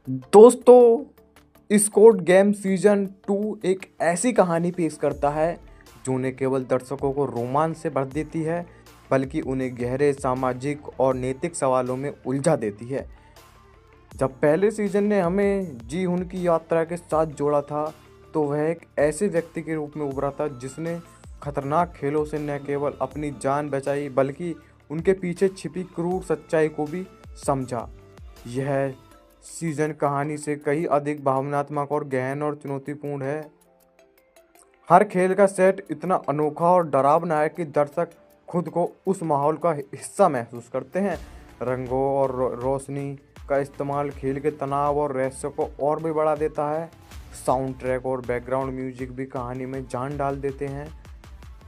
दोस्तों, squad game season 2 एक ऐसी कहानी पेश करता है जो न केवल दर्शकों को रोमांच से भर देती है बल्कि उन्हें गहरे सामाजिक और नैतिक सवालों में उलझा देती है। जब पहले सीजन ने हमें जी हुन की यात्रा के साथ जोड़ा था तो वह एक ऐसे व्यक्ति के रूप में उभरा था जिसने खतरनाक खेलों से न केवल अपनी जान बचाई बल्कि उनके पीछे छिपी क्रूर सच्चाई को भी समझा। यह सीजन कहानी से कहीं अधिक भावनात्मक और गहन और चुनौतीपूर्ण है। हर खेल का सेट इतना अनोखा और डरावना है कि दर्शक खुद को उस माहौल का हिस्सा महसूस करते हैं। रंगों और रोशनी का इस्तेमाल खेल के तनाव और रहस्य को और भी बढ़ा देता है। साउंड ट्रैक और बैकग्राउंड म्यूजिक भी कहानी में जान डाल देते हैं।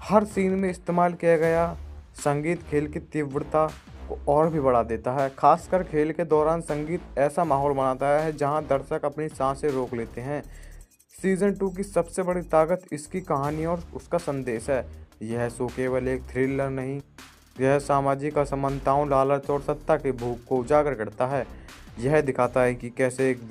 हर सीन में इस्तेमाल किया गया संगीत खेल की तीव्रता को और भी बढ़ा देता है। खासकर खेल के दौरान संगीत ऐसा माहौल बनाता है जहां दर्शक अपनी सांसें रोक लेते हैं। सीजन 2 की सबसे बड़ी ताकत इसकी कहानी और उसका संदेश है। यह शो केवल एक थ्रिलर नहीं, यह सामाजिक असमानताओं, लालच और सत्ता की भूख को उजागर करता है। यह दिखाता है कि कैसे एक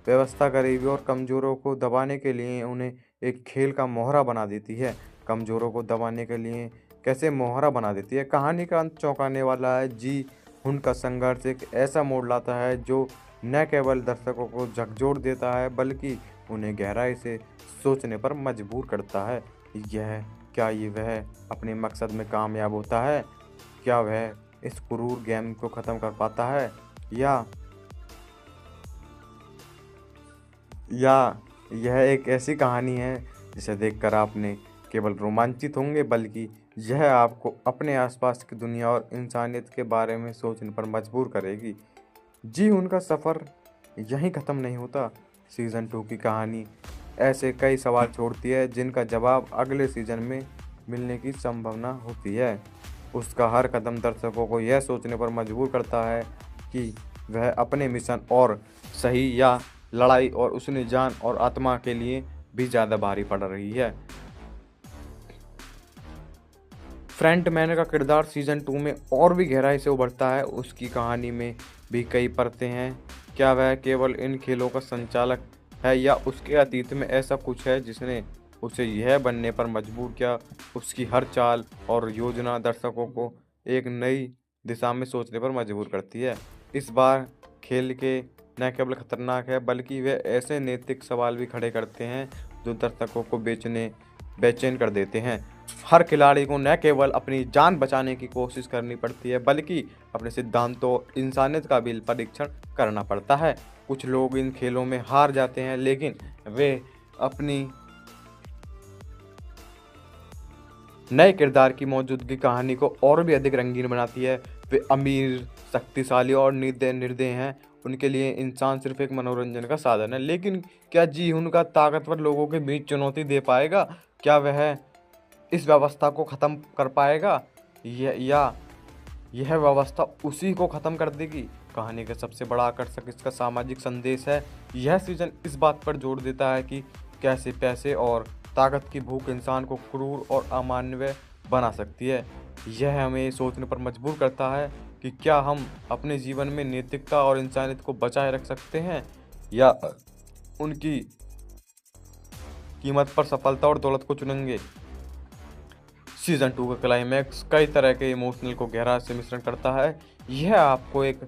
व्यवस्था गरीबी और कमजोरों को दबाने के लिए उन्हें एक खेल का मोहरा बना देती है। कमजोरों को दबाने के लिए कैसे मोहरा बना देती है। कहानी का अंत चौंकाने वाला है। जी हुन का संघर्ष एक ऐसा मोड़ लाता है जो न केवल दर्शकों को झकझोर देता है बल्कि उन्हें गहराई से सोचने पर मजबूर करता है। क्या वह अपने मकसद में कामयाब होता है? क्या वह इस क्रूर गेम को ख़त्म कर पाता है या यह एक ऐसी कहानी है जिसे देखकर आपने केवल रोमांचित होंगे बल्कि यह आपको अपने आसपास की दुनिया और इंसानियत के बारे में सोचने पर मजबूर करेगी। जी उनका सफ़र यहीं ख़त्म नहीं होता। सीज़न 2 की कहानी ऐसे कई सवाल छोड़ती है जिनका जवाब अगले सीज़न में मिलने की संभावना होती है। उसका हर कदम दर्शकों को यह सोचने पर मजबूर करता है कि वह अपने मिशन और सही या लड़ाई और उसने जान और आत्मा के लिए भी ज़्यादा भारी पड़ रही है। फ्रंटमैन का किरदार सीजन 2 में और भी गहराई से उभरता है। उसकी कहानी में भी कई परतें हैं। क्या वह केवल इन खेलों का संचालक है या उसके अतीत में ऐसा कुछ है जिसने उसे यह बनने पर मजबूर किया। उसकी हर चाल और योजना दर्शकों को एक नई दिशा में सोचने पर मजबूर करती है। इस बार खेल के न केवल खतरनाक है बल्कि वे ऐसे नैतिक सवाल भी खड़े करते हैं जो दर्शकों को बेचैन कर देते हैं। हर खिलाड़ी को न केवल अपनी जान बचाने की कोशिश करनी पड़ती है बल्कि अपने सिद्धांतों और इंसानियत का भी परीक्षण करना पड़ता है। कुछ लोग इन खेलों में हार जाते हैं लेकिन वे अपनी नए किरदार की मौजूदगी कहानी को और भी अधिक रंगीन बनाती है। वे अमीर, शक्तिशाली और निर्दयी हैं। उनके लिए इंसान सिर्फ एक मनोरंजन का साधन है। लेकिन क्या जी उनका ताकतवर लोगों के बीच चुनौती दे पाएगा? क्या वह इस व्यवस्था को ख़त्म कर पाएगा या यह व्यवस्था उसी को ख़त्म कर देगी? कहानी का सबसे बड़ा आकर्षक इसका सामाजिक संदेश है। यह सीजन इस बात पर जोर देता है कि कैसे पैसे और ताकत की भूख इंसान को क्रूर और अमानवीय बना सकती है। यह हमें सोचने पर मजबूर करता है कि क्या हम अपने जीवन में नैतिकता और इंसानियत को बचाए रख सकते हैं या उनकी कीमत पर सफलता और दौलत को चुनेंगे। सीजन 2 का क्लाइमैक्स कई तरह के इमोशनल को गहरा से मिश्रण करता है। यह आपको एक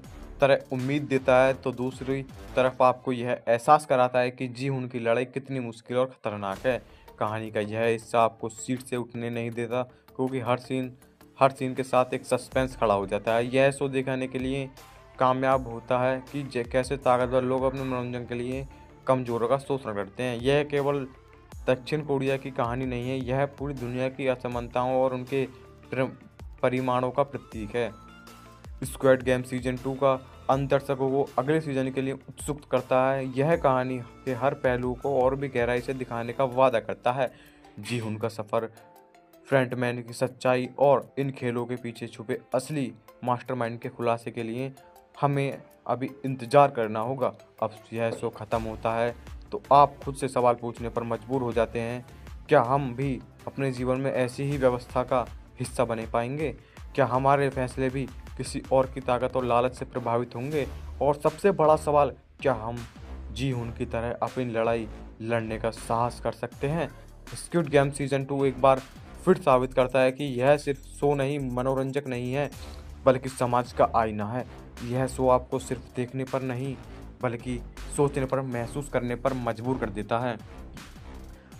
तरह उम्मीद देता है तो दूसरी तरफ आपको यह एहसास कराता है कि जी हुन की लड़ाई कितनी मुश्किल और ख़तरनाक है। कहानी का यह हिस्सा आपको सीट से उठने नहीं देता क्योंकि हर सीन के साथ एक सस्पेंस खड़ा हो जाता है। यह शो दिखाने के लिए कामयाब होता है कि कैसे ताकतवर लोग अपने मनोरंजन के लिए कमजोरों का शोषण करते हैं। यह केवल दक्षिण कोरिया की कहानी नहीं है, यह पूरी दुनिया की असमानताओं और उनके परिमाणों का प्रतीक है। स्क्वाड गेम सीजन 2 का अंत दर्शकों को अगले सीजन के लिए उत्सुक करता है। यह कहानी के हर पहलू को और भी गहराई से दिखाने का वादा करता है। जी हुन का सफ़र, फ्रंटमैन की सच्चाई और इन खेलों के पीछे छुपे असली मास्टरमाइंड के खुलासे के लिए हमें अभी इंतज़ार करना होगा। अब यह शो ख़त्म होता है तो आप खुद से सवाल पूछने पर मजबूर हो जाते हैं, क्या हम भी अपने जीवन में ऐसी ही व्यवस्था का हिस्सा बने पाएंगे? क्या हमारे फैसले भी किसी और की ताकत और लालच से प्रभावित होंगे? और सबसे बड़ा सवाल, क्या हम जी हुन की तरह अपनी लड़ाई लड़ने का साहस कर सकते हैं। स्क्विड गेम सीजन 2 एक बार फिर साबित करता है कि यह सिर्फ शो नहीं, मनोरंजक नहीं है, बल्कि समाज का आईना है। यह शो आपको सिर्फ देखने पर नहीं, बल्कि सोचने पर, महसूस करने पर मजबूर कर देता है।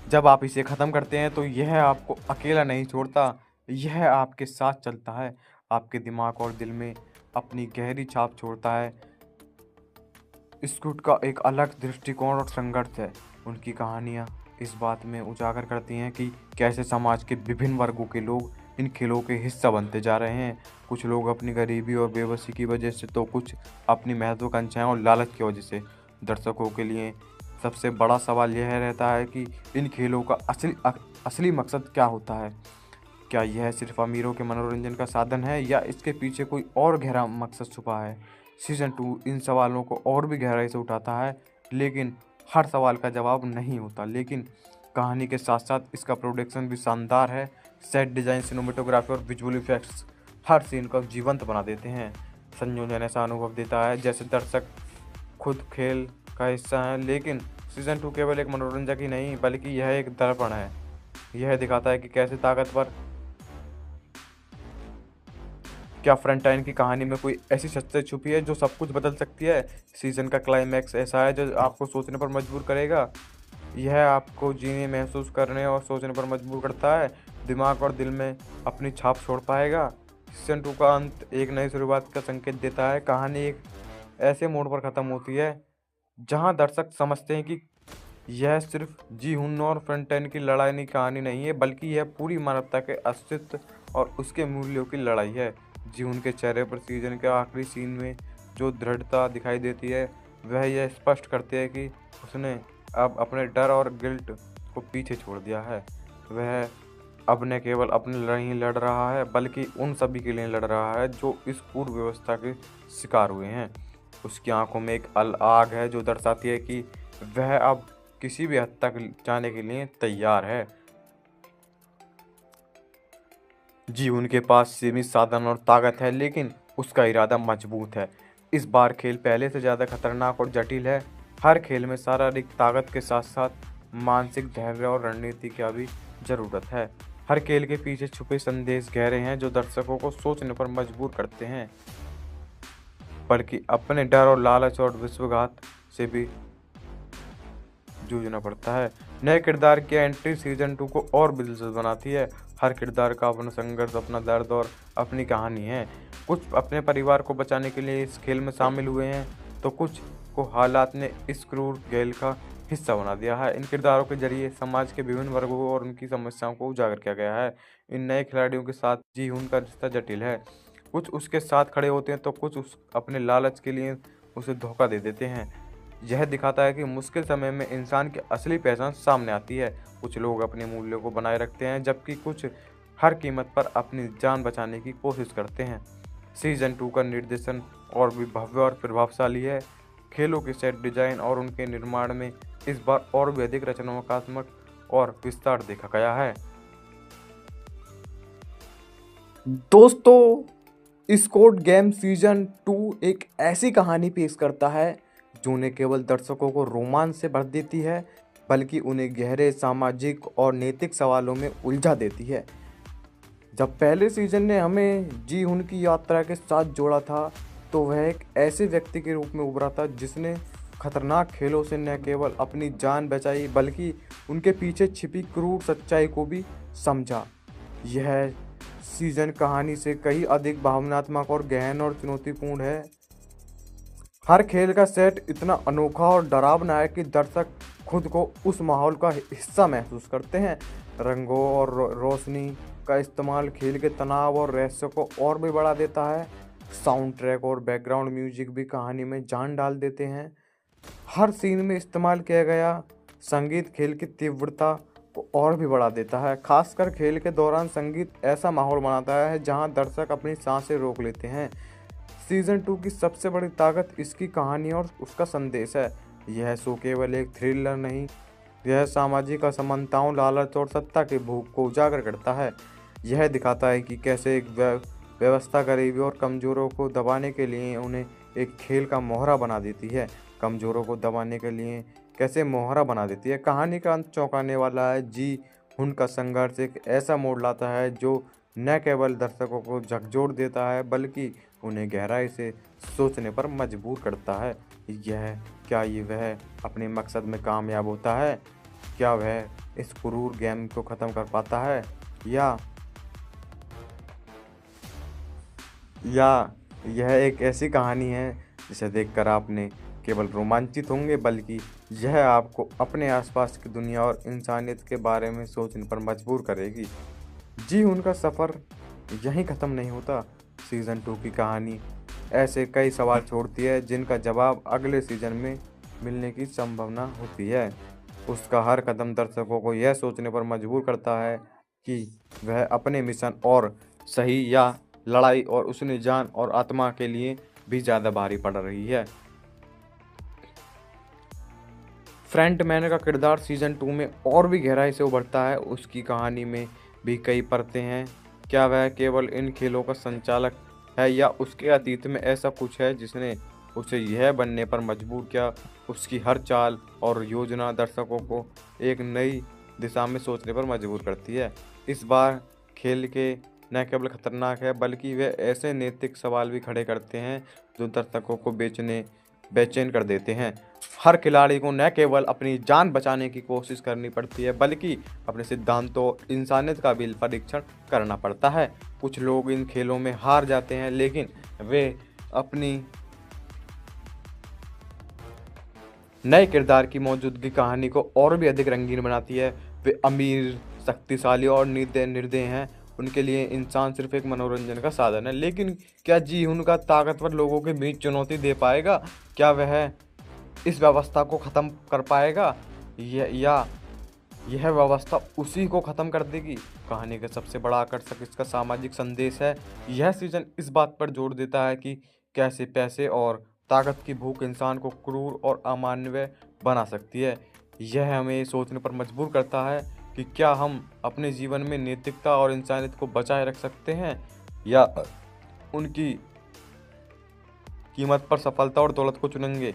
जब आप इसे ख़त्म करते हैं तो यह आपको अकेला नहीं छोड़ता, यह आपके साथ चलता है, आपके दिमाग और दिल में अपनी गहरी छाप छोड़ता है। स्क्विड का एक अलग दृष्टिकोण और संघर्ष है। उनकी कहानियाँ इस बात में उजागर करती हैं कि कैसे समाज के विभिन्न वर्गों के लोग इन खेलों के हिस्सा बनते जा रहे हैं। कुछ लोग अपनी गरीबी और बेबसी की वजह से, तो कुछ अपनी महत्वाकांक्षाएं और लालच की वजह से। दर्शकों के लिए सबसे बड़ा सवाल यह रहता है कि इन खेलों का असली मकसद क्या होता है। क्या यह सिर्फ अमीरों के मनोरंजन का साधन है, या इसके पीछे कोई और गहरा मकसद छुपा है। सीजन 2 इन सवालों को और भी गहराई से उठाता है, लेकिन हर सवाल का जवाब नहीं होता। लेकिन कहानी के साथ साथ इसका प्रोडक्शन भी शानदार है। सेट डिज़ाइन, सिनेमेटोग्राफी और विजुअल इफेक्ट्स हर सीन को जीवंत बना देते हैं। संयोजन ऐसा अनुभव देता है जैसे दर्शक खुद खेल का हिस्सा हैं। लेकिन सीजन 2 केवल एक मनोरंजक ही नहीं, बल्कि यह एक दर्पण है। यह दिखाता है कि कैसे ताकतवर, क्या फ्रंटाइन की कहानी में कोई ऐसी सच्चाई छुपी है जो सब कुछ बदल सकती है। सीजन का क्लाइमैक्स ऐसा है जो आपको सोचने पर मजबूर करेगा। यह आपको जीने, महसूस करने और सोचने पर मजबूर करता है। दिमाग और दिल में अपनी छाप छोड़ पाएगा। सीजन 2 का अंत एक नई शुरुआत का संकेत देता है। कहानी एक ऐसे मोड़ पर ख़त्म होती है जहां दर्शक समझते हैं कि यह सिर्फ जी हुन और फ्रंटाइन की लड़ाई की कहानी नहीं है, बल्कि यह पूरी मानवता के अस्तित्व और उसके मूल्यों की लड़ाई है। जी हुन के चेहरे पर सीजन के आखिरी सीन में जो दृढ़ता दिखाई देती है, वह यह स्पष्ट करती है कि उसने अब अपने डर और गिल्ट को पीछे छोड़ दिया है। वह अब न केवल अपने लड़ाई ही लड़ रहा है, बल्कि उन सभी के लिए लड़ रहा है जो इस क्रूर व्यवस्था के शिकार हुए हैं। उसकी आंखों में एक आग है जो दर्शाती है कि वह अब किसी भी हद तक जाने के लिए तैयार है। जी उनके पास सीमित साधन और ताकत है, लेकिन उसका इरादा मजबूत है। इस बार खेल पहले से ज़्यादा खतरनाक और जटिल है। हर खेल में शारीरिक ताकत के साथ साथ मानसिक धैर्य और रणनीति की भी ज़रूरत है। हर खेल के पीछे छुपे संदेश गहरे हैं जो दर्शकों को सोचने पर मजबूर करते हैं, बल्कि अपने डर और लालच और विश्वासघात से भी जूझना पड़ता है। नए किरदार की एंट्री सीजन 2 को और भी दिलचस्प बनाती है। हर किरदार का अपना संघर्ष, अपना दर्द और अपनी कहानी है। कुछ अपने परिवार को बचाने के लिए इस खेल में शामिल हुए हैं, तो कुछ को हालात ने इस क्रूर खेल का हिस्सा बना दिया है। इन किरदारों के जरिए समाज के विभिन्न वर्गों और उनकी समस्याओं को उजागर किया गया है। इन नए खिलाड़ियों के साथ जी हुन का रिश्ता जटिल है। कुछ उसके साथ खड़े होते हैं, तो कुछ अपने लालच के लिए उसे धोखा दे देते हैं। यह दिखाता है कि मुश्किल समय में इंसान की असली पहचान सामने आती है। कुछ लोग अपने मूल्यों को बनाए रखते हैं, जबकि कुछ हर कीमत पर अपनी जान बचाने की कोशिश करते हैं। सीजन 2 का निर्देशन और भी भव्य और प्रभावशाली है। खेलों के सेट डिजाइन और उनके निर्माण में इस बार और भी अधिक रचनात्मक और विस्तार देखा गया है। दोस्तों, स्क्विड गेम सीजन 2 एक ऐसी कहानी पेश करता है जो न केवल दर्शकों को रोमांच से भर देती है, बल्कि उन्हें गहरे सामाजिक और नैतिक सवालों में उलझा देती है। जब पहले सीजन ने हमें जी हुन की यात्रा के साथ जोड़ा था, तो वह एक ऐसे व्यक्ति के रूप में उभरा था जिसने खतरनाक खेलों से न केवल अपनी जान बचाई, बल्कि उनके पीछे छिपी क्रूर सच्चाई को भी समझा। यह सीजन कहानी से कहीं अधिक भावनात्मक और गहन और चुनौतीपूर्ण है। हर खेल का सेट इतना अनोखा और डरावना है कि दर्शक खुद को उस माहौल का हिस्सा महसूस करते हैं। रंगों और रोशनी का इस्तेमाल खेल के तनाव और रहस्य को और भी बढ़ा देता है। साउंड ट्रैक और बैकग्राउंड म्यूजिक भी कहानी में जान डाल देते हैं। हर सीन में इस्तेमाल किया गया संगीत खेल की तीव्रता को और भी बढ़ा देता है। खासकर खेल के दौरान संगीत ऐसा माहौल बनाता है जहां दर्शक अपनी सांसें रोक लेते हैं। सीजन 2 की सबसे बड़ी ताकत इसकी कहानी और उसका संदेश है। यह शो केवल एक थ्रिलर नहीं, यह सामाजिक असमानताओं, लालच और सत्ता के भूख को उजागर करता है। यह दिखाता है कि कैसे एक व्यवस्था गरीबी और कमजोरों को दबाने के लिए उन्हें एक खेल का मोहरा बना देती है। कमज़ोरों को दबाने के लिए कैसे मोहरा बना देती है। कहानी का अंत चौंकाने वाला है। जी हुन का संघर्ष एक ऐसा मोड़ लाता है जो न केवल दर्शकों को झकझोर देता है बल्कि उन्हें गहराई से सोचने पर मजबूर करता है। यह क्या ये वह अपने मकसद में कामयाब होता है? क्या वह इस क्रूर गेम को ख़त्म कर पाता है या या यह एक ऐसी कहानी है जिसे देखकर आपने केवल रोमांचित होंगे बल्कि यह आपको अपने आसपास की दुनिया और इंसानियत के बारे में सोचने पर मजबूर करेगी। जी उनका सफ़र यहीं ख़त्म नहीं होता। सीज़न 2 की कहानी ऐसे कई सवाल छोड़ती है जिनका जवाब अगले सीज़न में मिलने की संभावना होती है। उसका हर कदम दर्शकों को यह सोचने पर मजबूर करता है कि वह अपने मिशन और सही या लड़ाई और उसने जान और आत्मा के लिए भी ज़्यादा भारी पड़ रही है। फ्रंटमैन का किरदार सीज़न 2 में और भी गहराई से उभरता है। उसकी कहानी में भी कई परतें हैं। क्या वह केवल इन खेलों का संचालक है या उसके अतीत में ऐसा कुछ है जिसने उसे यह बनने पर मजबूर किया? उसकी हर चाल और योजना दर्शकों को एक नई दिशा में सोचने पर मजबूर करती है। इस बार खेल के न केवल खतरनाक है बल्कि वे ऐसे नैतिक सवाल भी खड़े करते हैं जो दर्शकों को बेचैन कर देते हैं। हर खिलाड़ी को न केवल अपनी जान बचाने की कोशिश करनी पड़ती है बल्कि अपने सिद्धांतों और इंसानियत का भी परीक्षण करना पड़ता है। कुछ लोग इन खेलों में हार जाते हैं लेकिन वे अपनी नए किरदार की मौजूदगी कहानी को और भी अधिक रंगीन बनाती है। वे अमीर, शक्तिशाली और निर्दयी हैं। उनके लिए इंसान सिर्फ एक मनोरंजन का साधन है। लेकिन क्या जी उनका ताकतवर लोगों के बीच चुनौती दे पाएगा? क्या वह इस व्यवस्था को ख़त्म कर पाएगा या यह व्यवस्था उसी को ख़त्म कर देगी? कहानी का सबसे बड़ा आकर्षक इसका सामाजिक संदेश है। यह सीज़न इस बात पर जोर देता है कि कैसे पैसे और ताकत की भूख इंसान को क्रूर और अमानवीय बना सकती है। यह हमें सोचने पर मजबूर करता है कि क्या हम अपने जीवन में नैतिकता और इंसानियत को बचाए रख सकते हैं या उनकी कीमत पर सफलता और दौलत को चुनेंगे।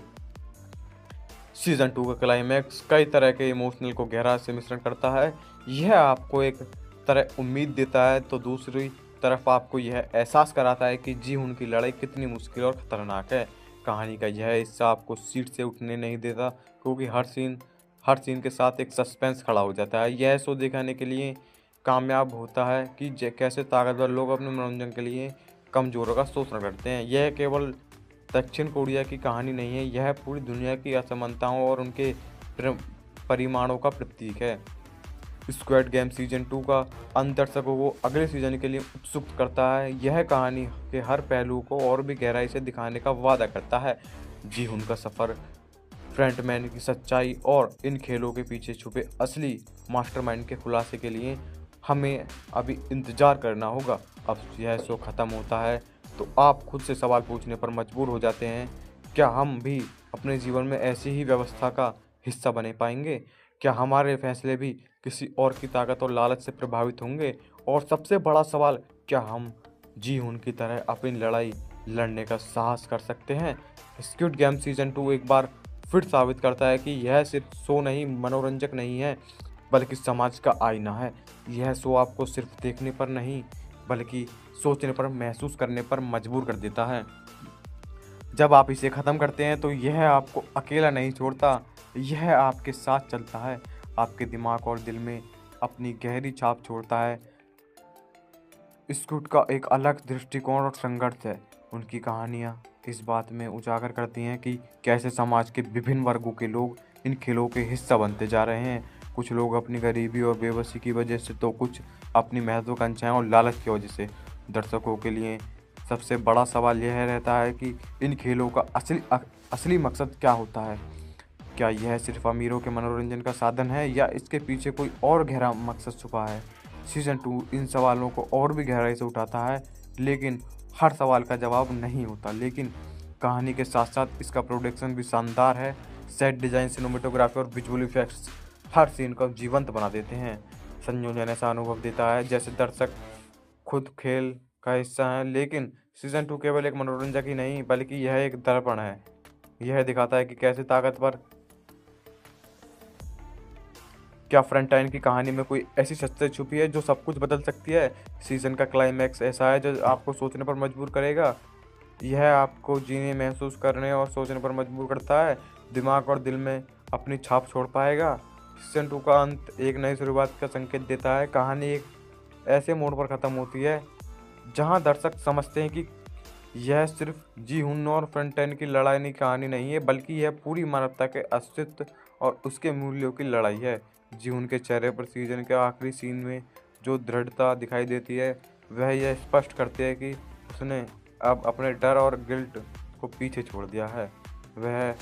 सीज़न 2 का क्लाइमैक्स कई तरह के इमोशनल को गहरा से मिश्रण करता है। यह आपको एक तरह उम्मीद देता है तो दूसरी तरफ आपको यह एहसास कराता है कि जी उनकी लड़ाई कितनी मुश्किल और ख़तरनाक है। कहानी का यह हिस्सा आपको सीट से उठने नहीं देता क्योंकि हर सीन के साथ एक सस्पेंस खड़ा हो जाता है। यह शो दिखाने के लिए कामयाब होता है कि कैसे ताकतवर लोग अपने मनोरंजन के लिए कमज़ोरों का शोषण करते हैं। यह केवल दक्षिण कोरिया की कहानी नहीं है, यह पूरी दुनिया की असमानताओं और उनके परिमाणों का प्रतीक है। स्क्विड गेम सीज़न 2 का अंत दर्शकों को अगले सीज़न के लिए उत्सुक करता है। यह कहानी के हर पहलू को और भी गहराई से दिखाने का वादा करता है। जी उनका सफ़र, फ्रंटमैन की सच्चाई और इन खेलों के पीछे छुपे असली मास्टरमाइंड के खुलासे के लिए हमें अभी इंतज़ार करना होगा। अब यह शो ख़त्म होता है तो आप खुद से सवाल पूछने पर मजबूर हो जाते हैं, क्या हम भी अपने जीवन में ऐसी ही व्यवस्था का हिस्सा बने पाएंगे? क्या हमारे फैसले भी किसी और की ताकत और लालच से प्रभावित होंगे? और सबसे बड़ा सवाल, क्या हम जी उनकी तरह अपनी लड़ाई लड़ने का साहस कर सकते हैं? स्क्विड गेम सीज़न 2 एक बार फिर साबित करता है कि यह सिर्फ शो नहीं, मनोरंजक नहीं है बल्कि समाज का आईना है। यह शो आपको सिर्फ देखने पर नहीं बल्कि सोचने पर, महसूस करने पर मजबूर कर देता है। जब आप इसे ख़त्म करते हैं तो यह आपको अकेला नहीं छोड़ता, यह आपके साथ चलता है, आपके दिमाग और दिल में अपनी गहरी छाप छोड़ता है। स्क्विड का एक अलग दृष्टिकोण और संघर्ष है। उनकी कहानियाँ इस बात में उजागर करती हैं कि कैसे समाज के विभिन्न वर्गों के लोग इन खेलों के हिस्सा बनते जा रहे हैं। कुछ लोग अपनी गरीबी और बेबसी की वजह से तो कुछ अपनी महत्वाकांक्षाएं और लालच की वजह से। दर्शकों के लिए सबसे बड़ा सवाल यह रहता है कि इन खेलों का असली मकसद क्या होता है? क्या यह सिर्फ अमीरों के मनोरंजन का साधन है या इसके पीछे कोई और गहरा मकसद छुपा है? सीज़न 2 इन सवालों को और भी गहराई से उठाता है, लेकिन हर सवाल का जवाब नहीं होता। लेकिन कहानी के साथ साथ इसका प्रोडक्शन भी शानदार है। सेट डिज़ाइन, सिनेमेटोग्राफी और विजुअल इफेक्ट्स हर सीन को जीवंत बना देते हैं। संयोजन ऐसा अनुभव देता है जैसे दर्शक खुद खेल का हिस्सा है। लेकिन सीज़न 2 केवल एक मनोरंजक ही नहीं बल्कि यह एक दर्पण है। यह दिखाता है कि कैसे ताकतवर क्या फ्रंटाइन की कहानी में कोई ऐसी सच्चाई छुपी है जो सब कुछ बदल सकती है। सीजन का क्लाइमैक्स ऐसा है जो आपको सोचने पर मजबूर करेगा। यह आपको जीने, महसूस करने और सोचने पर मजबूर करता है। दिमाग और दिल में अपनी छाप छोड़ पाएगा। सीजन 2 का अंत एक नई शुरुआत का संकेत देता है। कहानी एक ऐसे मोड़ पर ख़त्म होती है जहां दर्शक समझते हैं कि यह सिर्फ जी हुन और फ्रंटाइन की लड़ाई की कहानी नहीं है, बल्कि यह पूरी मानवता के अस्तित्व और उसके मूल्यों की लड़ाई है। जी हुन के चेहरे पर सीजन के आखिरी सीन में जो दृढ़ता दिखाई देती है, वह यह स्पष्ट करती है कि उसने अब अपने डर और गिल्ट को पीछे छोड़ दिया है। वह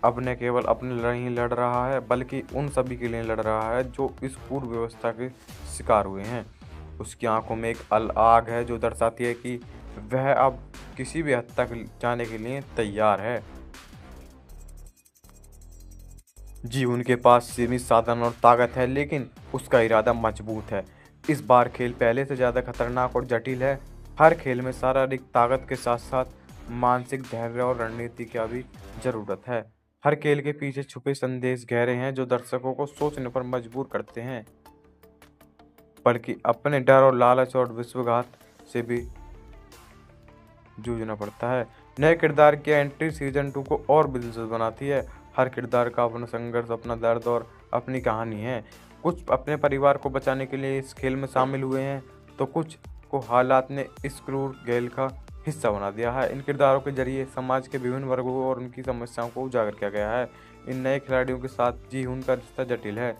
अब न केवल अपने लड़ाई ही लड़ रहा है, बल्कि उन सभी के लिए लड़ रहा है जो इस पूर्ण व्यवस्था के शिकार हुए हैं। उसकी आंखों में एक आग है जो दर्शाती है कि वह अब किसी भी हद तक जाने के लिए तैयार है। जी उनके पास सीमित साधन और ताकत है, लेकिन उसका इरादा मजबूत है। इस बार खेल पहले से ज़्यादा खतरनाक और जटिल है। हर खेल में शारीरिक ताकत के साथ साथ मानसिक धैर्य और रणनीति की भी जरूरत है। हर खेल के पीछे छुपे संदेश गहरे हैं जो दर्शकों को सोचने पर मजबूर करते हैं, बल्कि अपने डर और लालच और विश्वासघात से भी जूझना पड़ता है। नए किरदार की एंट्री सीजन 2 को और भी दिलचस्प बनाती है। हर किरदार का अपना संघर्ष, अपना दर्द और अपनी कहानी है। कुछ अपने परिवार को बचाने के लिए इस खेल में शामिल हुए हैं, तो कुछ को हालात ने इस क्रूर खेल का हिस्सा बना दिया है। इन किरदारों के जरिए समाज के विभिन्न वर्गों और उनकी समस्याओं को उजागर किया गया है। इन नए खिलाड़ियों के साथ जी हुन का रिश्ता जटिल है।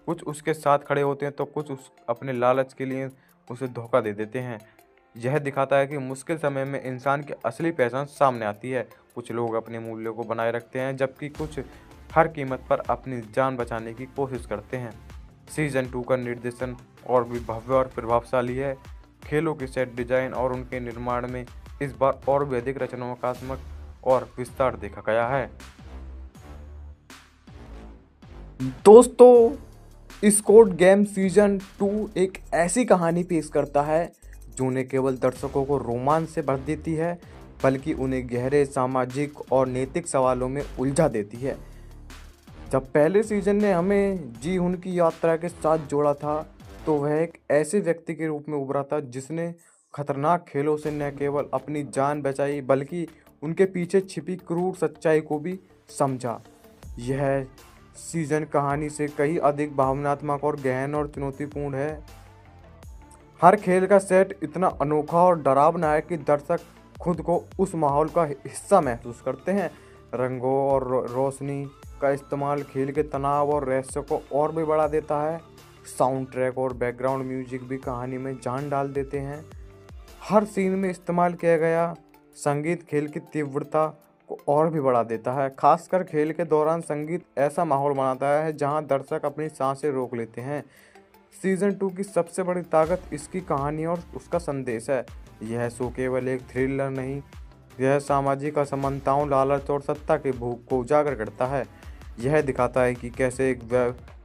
कुछ उसके साथ खड़े होते हैं तो कुछ उस अपने लालच के लिए उसे धोखा दे देते हैं। यह दिखाता है कि मुश्किल समय में इंसान की असली पहचान सामने आती है। कुछ लोग अपने मूल्यों को बनाए रखते हैं, जबकि कुछ हर कीमत पर अपनी जान बचाने की कोशिश करते हैं। सीजन 2 का निर्देशन और भी भव्य और प्रभावशाली है। खेलों के सेट डिजाइन और उनके निर्माण में इस बार और भी अधिक रचनात्मक और विस्तार देखा गया है। दोस्तों, स्क्वाड गेम सीजन 2 एक ऐसी कहानी पेश करता है जो न केवल दर्शकों को रोमांच से भर देती है, बल्कि उन्हें गहरे सामाजिक और नैतिक सवालों में उलझा देती है। जब पहले सीजन ने हमें जी हुन की यात्रा के साथ जोड़ा था, तो वह एक ऐसे व्यक्ति के रूप में उभरा था जिसने खतरनाक खेलों से न केवल अपनी जान बचाई, बल्कि उनके पीछे छिपी क्रूर सच्चाई को भी समझा। यह सीजन कहानी से कहीं अधिक भावनात्मक और गहन और चुनौतीपूर्ण है। हर खेल का सेट इतना अनोखा और डरावना है कि दर्शक खुद को उस माहौल का हिस्सा महसूस करते हैं। रंगों और रोशनी का इस्तेमाल खेल के तनाव और रहस्य को और भी बढ़ा देता है। साउंड ट्रैक और बैकग्राउंड म्यूजिक भी कहानी में जान डाल देते हैं। हर सीन में इस्तेमाल किया गया संगीत खेल की तीव्रता को और भी बढ़ा देता है। खासकर खेल के दौरान संगीत ऐसा माहौल बनाता है जहां दर्शक अपनी सांसें रोक लेते हैं। सीजन 2 की सबसे बड़ी ताकत इसकी कहानी और उसका संदेश है। यह शो केवल एक थ्रिलर नहीं, यह सामाजिक असमानताओं, लालच और सत्ता के भूख को उजागर करता है। यह दिखाता है कि कैसे एक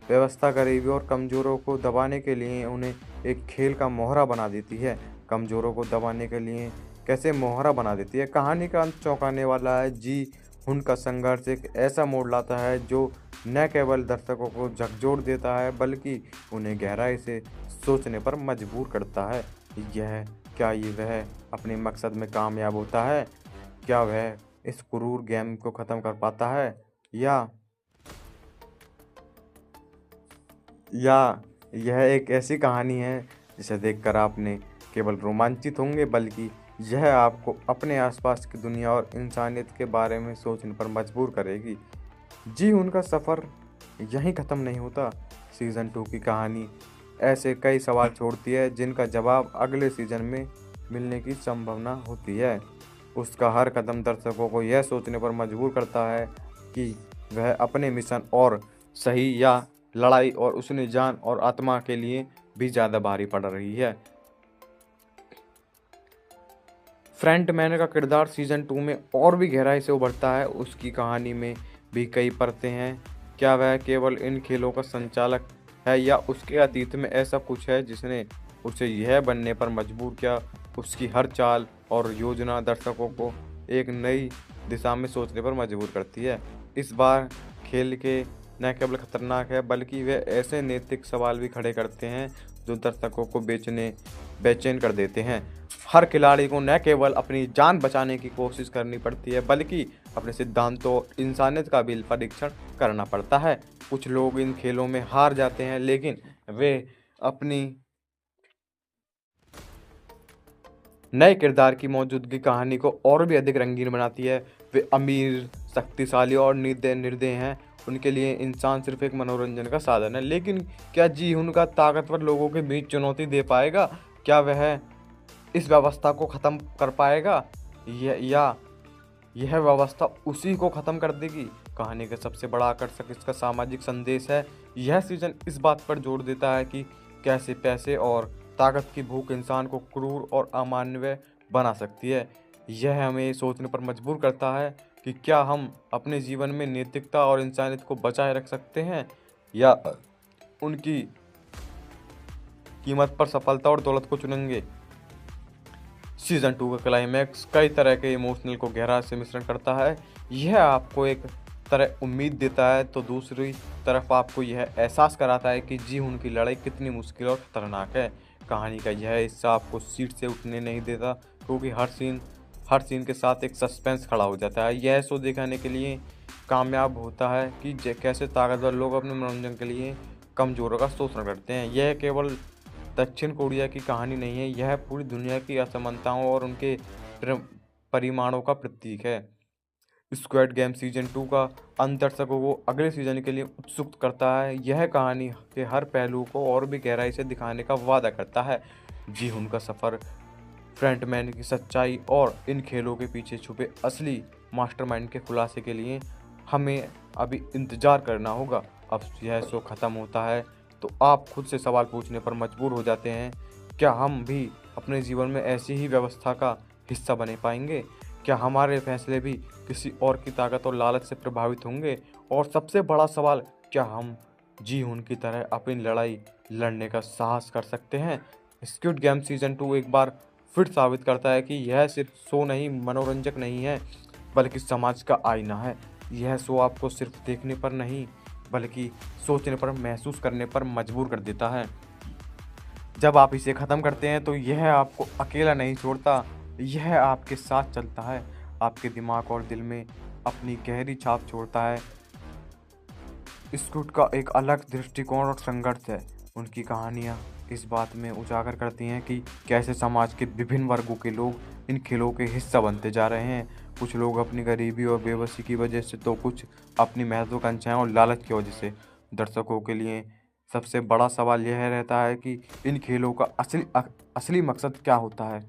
व्यवस्था गरीबी और कमज़ोरों को दबाने के लिए उन्हें एक खेल का मोहरा बना देती है। कमज़ोरों को दबाने के लिए कैसे मोहरा बना देती है। कहानी का अंत चौंकाने वाला है। जी हुन का संघर्ष एक ऐसा मोड़ लाता है जो न केवल दर्शकों को झकझोर देता है, बल्कि उन्हें गहराई से सोचने पर मजबूर करता है। क्या वह अपने मकसद में कामयाब होता है? क्या वह इस क्रूर गेम को ख़त्म कर पाता है, या यह एक ऐसी कहानी है जिसे देखकर आपने केवल रोमांचित होंगे, बल्कि यह आपको अपने आसपास की दुनिया और इंसानियत के बारे में सोचने पर मजबूर करेगी। जी उनका सफ़र यहीं ख़त्म नहीं होता। सीज़न 2 की कहानी ऐसे कई सवाल छोड़ती है जिनका जवाब अगले सीज़न में मिलने की संभावना होती है। उसका हर कदम दर्शकों को यह सोचने पर मजबूर करता है कि वह अपने मिशन और सही या लड़ाई और उसने जान और आत्मा के लिए भी ज़्यादा भारी पड़ रही है। फ्रंटमैन का किरदार सीजन 2 में और भी गहराई से उभरता है। उसकी कहानी में भी कई परतें हैं। क्या वह केवल इन खेलों का संचालक है, या उसके अतीत में ऐसा कुछ है जिसने उसे यह बनने पर मजबूर किया। उसकी हर चाल और योजना दर्शकों को एक नई दिशा में सोचने पर मजबूर करती है। इस बार खेल के न केवल खतरनाक है बल्कि वे ऐसे नैतिक सवाल भी खड़े करते हैं जो दर्शकों को बेचैन कर देते हैं। हर खिलाड़ी को न केवल अपनी जान बचाने की कोशिश करनी पड़ती है बल्कि अपने सिद्धांतों और इंसानियत का भी परीक्षण करना पड़ता है। कुछ लोग इन खेलों में हार जाते हैं लेकिन वे अपनी नए किरदार की मौजूदगी कहानी को और भी अधिक रंगीन बनाती है। वे अमीर, शक्तिशाली और निर्दय हैं। उनके लिए इंसान सिर्फ एक मनोरंजन का साधन है। लेकिन क्या जी उनका ताकतवर लोगों के बीच चुनौती दे पाएगा? क्या वह इस व्यवस्था को ख़त्म कर पाएगा या यह व्यवस्था उसी को ख़त्म कर देगी? कहानी का सबसे बड़ा आकर्षक इसका सामाजिक संदेश है। यह सीजन इस बात पर जोर देता है कि कैसे पैसे और ताकत की भूख इंसान को क्रूर और अमानवीय बना सकती है। यह हमें सोचने पर मजबूर करता है कि क्या हम अपने जीवन में नैतिकता और इंसानियत को बचाए रख सकते हैं या उनकी कीमत पर सफलता और दौलत को चुनेंगे। सीजन 2 का क्लाइमैक्स कई तरह के इमोशनल को गहरा से मिश्रण करता है। यह आपको एक तरह उम्मीद देता है तो दूसरी तरफ आपको यह एहसास कराता है कि जी उनकी लड़ाई कितनी मुश्किल और खतरनाक है। कहानी का यह हिस्सा आपको सीट से उठने नहीं देता क्योंकि हर सीन के साथ एक सस्पेंस खड़ा हो जाता है। यह शो दिखाने के लिए कामयाब होता है कि कैसे ताकतवर लोग अपने मनोरंजन के लिए कमजोरों का शोषण करते हैं। यह केवल दक्षिण कोरिया की कहानी नहीं है, यह पूरी दुनिया की असमानताओं और उनके परिमाणों का प्रतीक है। स्क्विड गेम सीजन 2 का अंत दर्शकों को अगले सीजन के लिए उत्सुक करता है। यह कहानी के हर पहलू को और भी गहराई से दिखाने का वादा करता है। जी उनका सफ़र, फ्रंटमैन की सच्चाई और इन खेलों के पीछे छुपे असली मास्टरमाइंड के खुलासे के लिए हमें अभी इंतज़ार करना होगा। अब यह शो ख़त्म होता है तो आप खुद से सवाल पूछने पर मजबूर हो जाते हैं, क्या हम भी अपने जीवन में ऐसी ही व्यवस्था का हिस्सा बने पाएंगे? क्या हमारे फैसले भी किसी और की ताकत और लालच से प्रभावित होंगे? और सबसे बड़ा सवाल, क्या हम जी उनकी तरह अपनी लड़ाई लड़ने का साहस कर सकते हैं? स्क्विड गेम सीजन 2 एक बार फिर साबित करता है कि यह सिर्फ शो नहीं, मनोरंजक नहीं है बल्कि समाज का आईना है। यह शो आपको सिर्फ देखने पर नहीं बल्कि सोचने पर, महसूस करने पर मजबूर कर देता है। जब आप इसे ख़त्म करते हैं तो यह आपको अकेला नहीं छोड़ता, यह आपके साथ चलता है, आपके दिमाग और दिल में अपनी गहरी छाप छोड़ता है। स्क्विड का एक अलग दृष्टिकोण और संघर्ष है। उनकी कहानियाँ इस बात में उजागर करती हैं कि कैसे समाज के विभिन्न वर्गों के लोग इन खेलों के हिस्सा बनते जा रहे हैं। कुछ लोग अपनी गरीबी और बेबसी की वजह से तो कुछ अपनी महत्वाकांक्षाएं और लालच की वजह से। दर्शकों के लिए सबसे बड़ा सवाल यह रहता है कि इन खेलों का असली मकसद क्या होता है?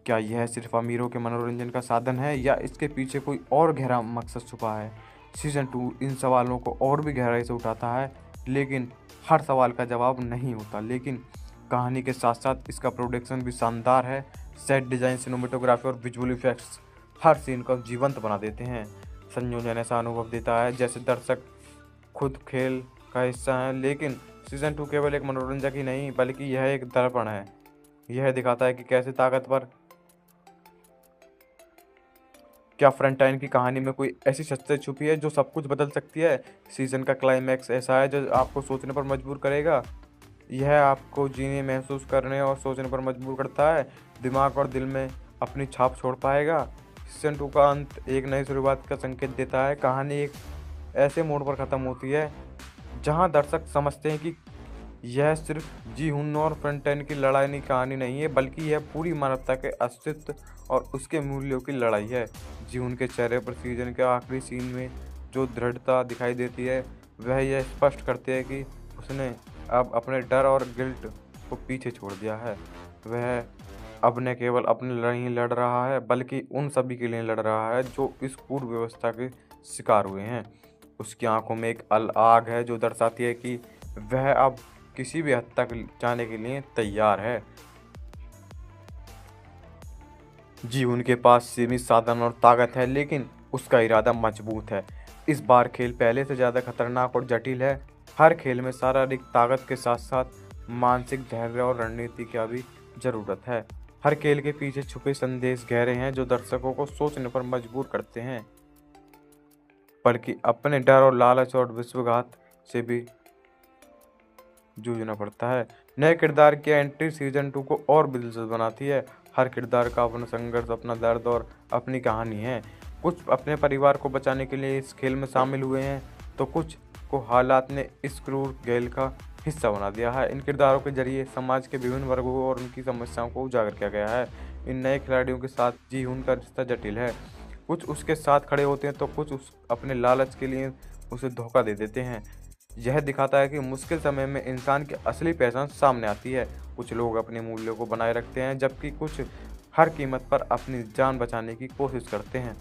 क्या यह सिर्फ अमीरों के मनोरंजन का साधन है या इसके पीछे कोई और गहरा मकसद छुपा है? सीजन 2 इन सवालों को और भी गहराई से उठाता है, लेकिन हर सवाल का जवाब नहीं होता। लेकिन कहानी के साथ साथ इसका प्रोडक्शन भी शानदार है। सेट डिज़ाइन, सिनेमेटोग्राफी और विजुअल इफेक्ट्स हर सीन को जीवंत बना देते हैं। संयोजन ऐसा अनुभव देता है जैसे दर्शक खुद खेल का हिस्सा है। लेकिन सीजन 2 केवल एक मनोरंजक ही नहीं बल्कि यह एक दर्पण है। यह दिखाता है कि कैसे ताकतवर, क्या फ्रंटाइन की कहानी में कोई ऐसी सच्चाई छुपी है जो सब कुछ बदल सकती है। सीजन का क्लाइमैक्स ऐसा है जो आपको सोचने पर मजबूर करेगा। यह आपको जीने, महसूस करने और सोचने पर मजबूर करता है। दिमाग और दिल में अपनी छाप छोड़ पाएगा। सीजन 2 का अंत एक नई शुरुआत का संकेत देता है। कहानी एक ऐसे मोड़ पर ख़त्म होती है जहां दर्शक समझते हैं कि यह सिर्फ जी हुन और फ्रंटाइन की लड़ाई की कहानी नहीं है बल्कि यह पूरी मानवता के अस्तित्व और उसके मूल्यों की लड़ाई है। जी हुन के चेहरे पर सीजन के आखिरी सीन में जो दृढ़ता दिखाई देती है वह यह स्पष्ट करती है कि उसने अब अपने डर और गिल्ट को पीछे छोड़ दिया है। वह अब न केवल अपने लड़ाई लड़ रहा है बल्कि उन सभी के लिए लड़ रहा है जो इस पूर्व व्यवस्था के शिकार हुए हैं। उसकी आंखों में एक आग है जो दर्शाती है कि वह अब किसी भी हद तक जाने के लिए तैयार है। जी उनके पास सीमित साधन और ताकत है लेकिन उसका इरादा मजबूत है। इस बार खेल पहले से ज़्यादा खतरनाक और जटिल है। हर खेल में शारीरिक ताकत के साथ साथ मानसिक धैर्य और रणनीति की भी ज़रूरत है। हर खेल के पीछे छुपे संदेश गहरे हैं जो दर्शकों को सोचने पर मजबूर करते हैं, बल्कि अपने डर और लालच और विश्वासघात से भी जूझना पड़ता है। नए किरदार की एंट्री सीजन 2 को और भी दिलचस्प बनाती है। हर किरदार का अपना संघर्ष, अपना दर्द और अपनी कहानी है। कुछ अपने परिवार को बचाने के लिए इस खेल में शामिल हुए हैं, तो कुछ को हालात ने इस क्रूर खेल का हिस्सा बना दिया है। इन किरदारों के जरिए समाज के विभिन्न वर्गों और उनकी समस्याओं को उजागर किया गया है। इन नए खिलाड़ियों के साथ जी हुन का रिश्ता जटिल है। कुछ उसके साथ खड़े होते हैं तो कुछ अपने लालच के लिए उसे धोखा दे देते हैं। यह दिखाता है कि मुश्किल समय में इंसान की असली पहचान सामने आती है। कुछ लोग अपने मूल्यों को बनाए रखते हैं, जबकि कुछ हर कीमत पर अपनी जान बचाने की कोशिश करते हैं।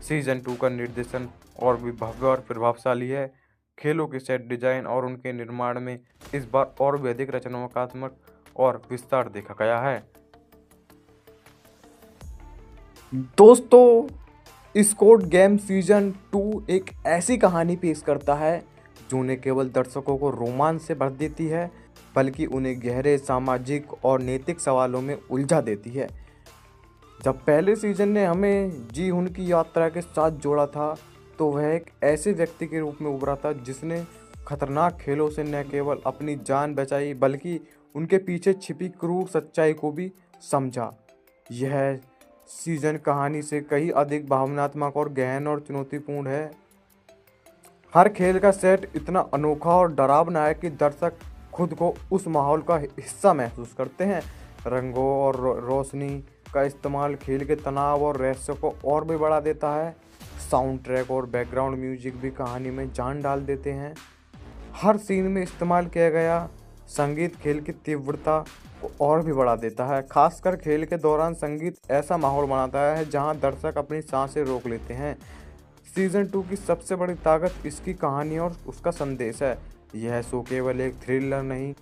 सीजन 2 का निर्देशन और भी भव्य और प्रभावशाली है। खेलों के सेट डिजाइन और उनके निर्माण में इस बार और भी अधिक रचनात्मक और विस्तार देखा गया है। दोस्तों, स्क्वाड गेम सीजन 2 एक ऐसी कहानी पेश करता है जो न केवल दर्शकों को रोमांच से भर देती है, बल्कि उन्हें गहरे सामाजिक और नैतिक सवालों में उलझा देती है। जब पहले सीजन ने हमें जी हुन की यात्रा के साथ जोड़ा था, तो वह एक ऐसे व्यक्ति के रूप में उभरा था जिसने खतरनाक खेलों से न केवल अपनी जान बचाई, बल्कि उनके पीछे छिपी क्रूर सच्चाई को भी समझा। यह सीजन कहानी से कहीं अधिक भावनात्मक और गहन और चुनौतीपूर्ण है। हर खेल का सेट इतना अनोखा और डरावना है कि दर्शक खुद को उस माहौल का हिस्सा महसूस करते हैं। रंगों और रोशनी का इस्तेमाल खेल के तनाव और रहस्य को और भी बढ़ा देता है। साउंड ट्रैक और बैकग्राउंड म्यूजिक भी कहानी में जान डाल देते हैं। हर सीन में इस्तेमाल किया गया संगीत खेल की तीव्रता को और भी बढ़ा देता है। खासकर खेल के दौरान संगीत ऐसा माहौल बनाता है जहां दर्शक अपनी सांसें रोक लेते हैं। सीजन 2 की सबसे बड़ी ताकत इसकी कहानी और उसका संदेश है। यह शो केवल एक थ्रिलर नहीं,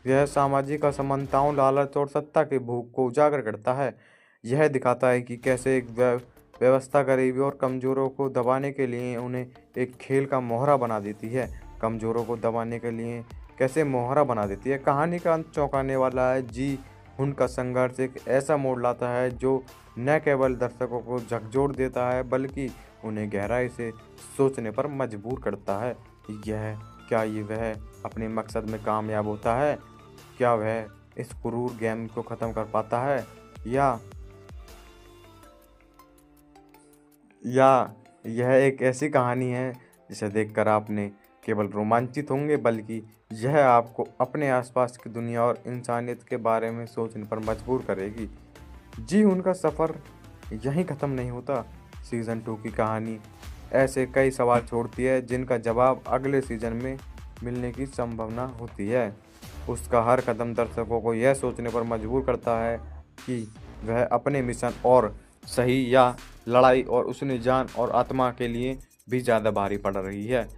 यह सामाजिक असमानताओं, लालच और सत्ता के भूख को उजागर करता है। यह दिखाता है कि कैसे एक व्यवस्था गरीबी और कमजोरों को दबाने के लिए उन्हें एक खेल का मोहरा बना देती है। कमजोरों को दबाने के लिए कैसे मोहरा बना देती है। कहानी का अंत चौंकाने वाला है। जी हुन का संघर्ष एक ऐसा मोड़ लाता है जो न केवल दर्शकों को झकझोर देता है, बल्कि उन्हें गहराई से सोचने पर मजबूर करता है। क्या वह अपने मकसद में कामयाब होता है? क्या वह इस क्रूर गेम को ख़त्म कर पाता है, या यह एक ऐसी कहानी है जिसे देखकर आपने केवल रोमांचित होंगे, बल्कि यह आपको अपने आसपास की दुनिया और इंसानियत के बारे में सोचने पर मजबूर करेगी। जी उनका सफ़र यहीं ख़त्म नहीं होता। सीज़न 2 की कहानी ऐसे कई सवाल छोड़ती है जिनका जवाब अगले सीज़न में मिलने की संभावना होती है। उसका हर कदम दर्शकों को यह सोचने पर मजबूर करता है कि वह अपने मिशन और सही या लड़ाई और उसने जान और आत्मा के लिए भी ज़्यादा भारी पड़ रही है।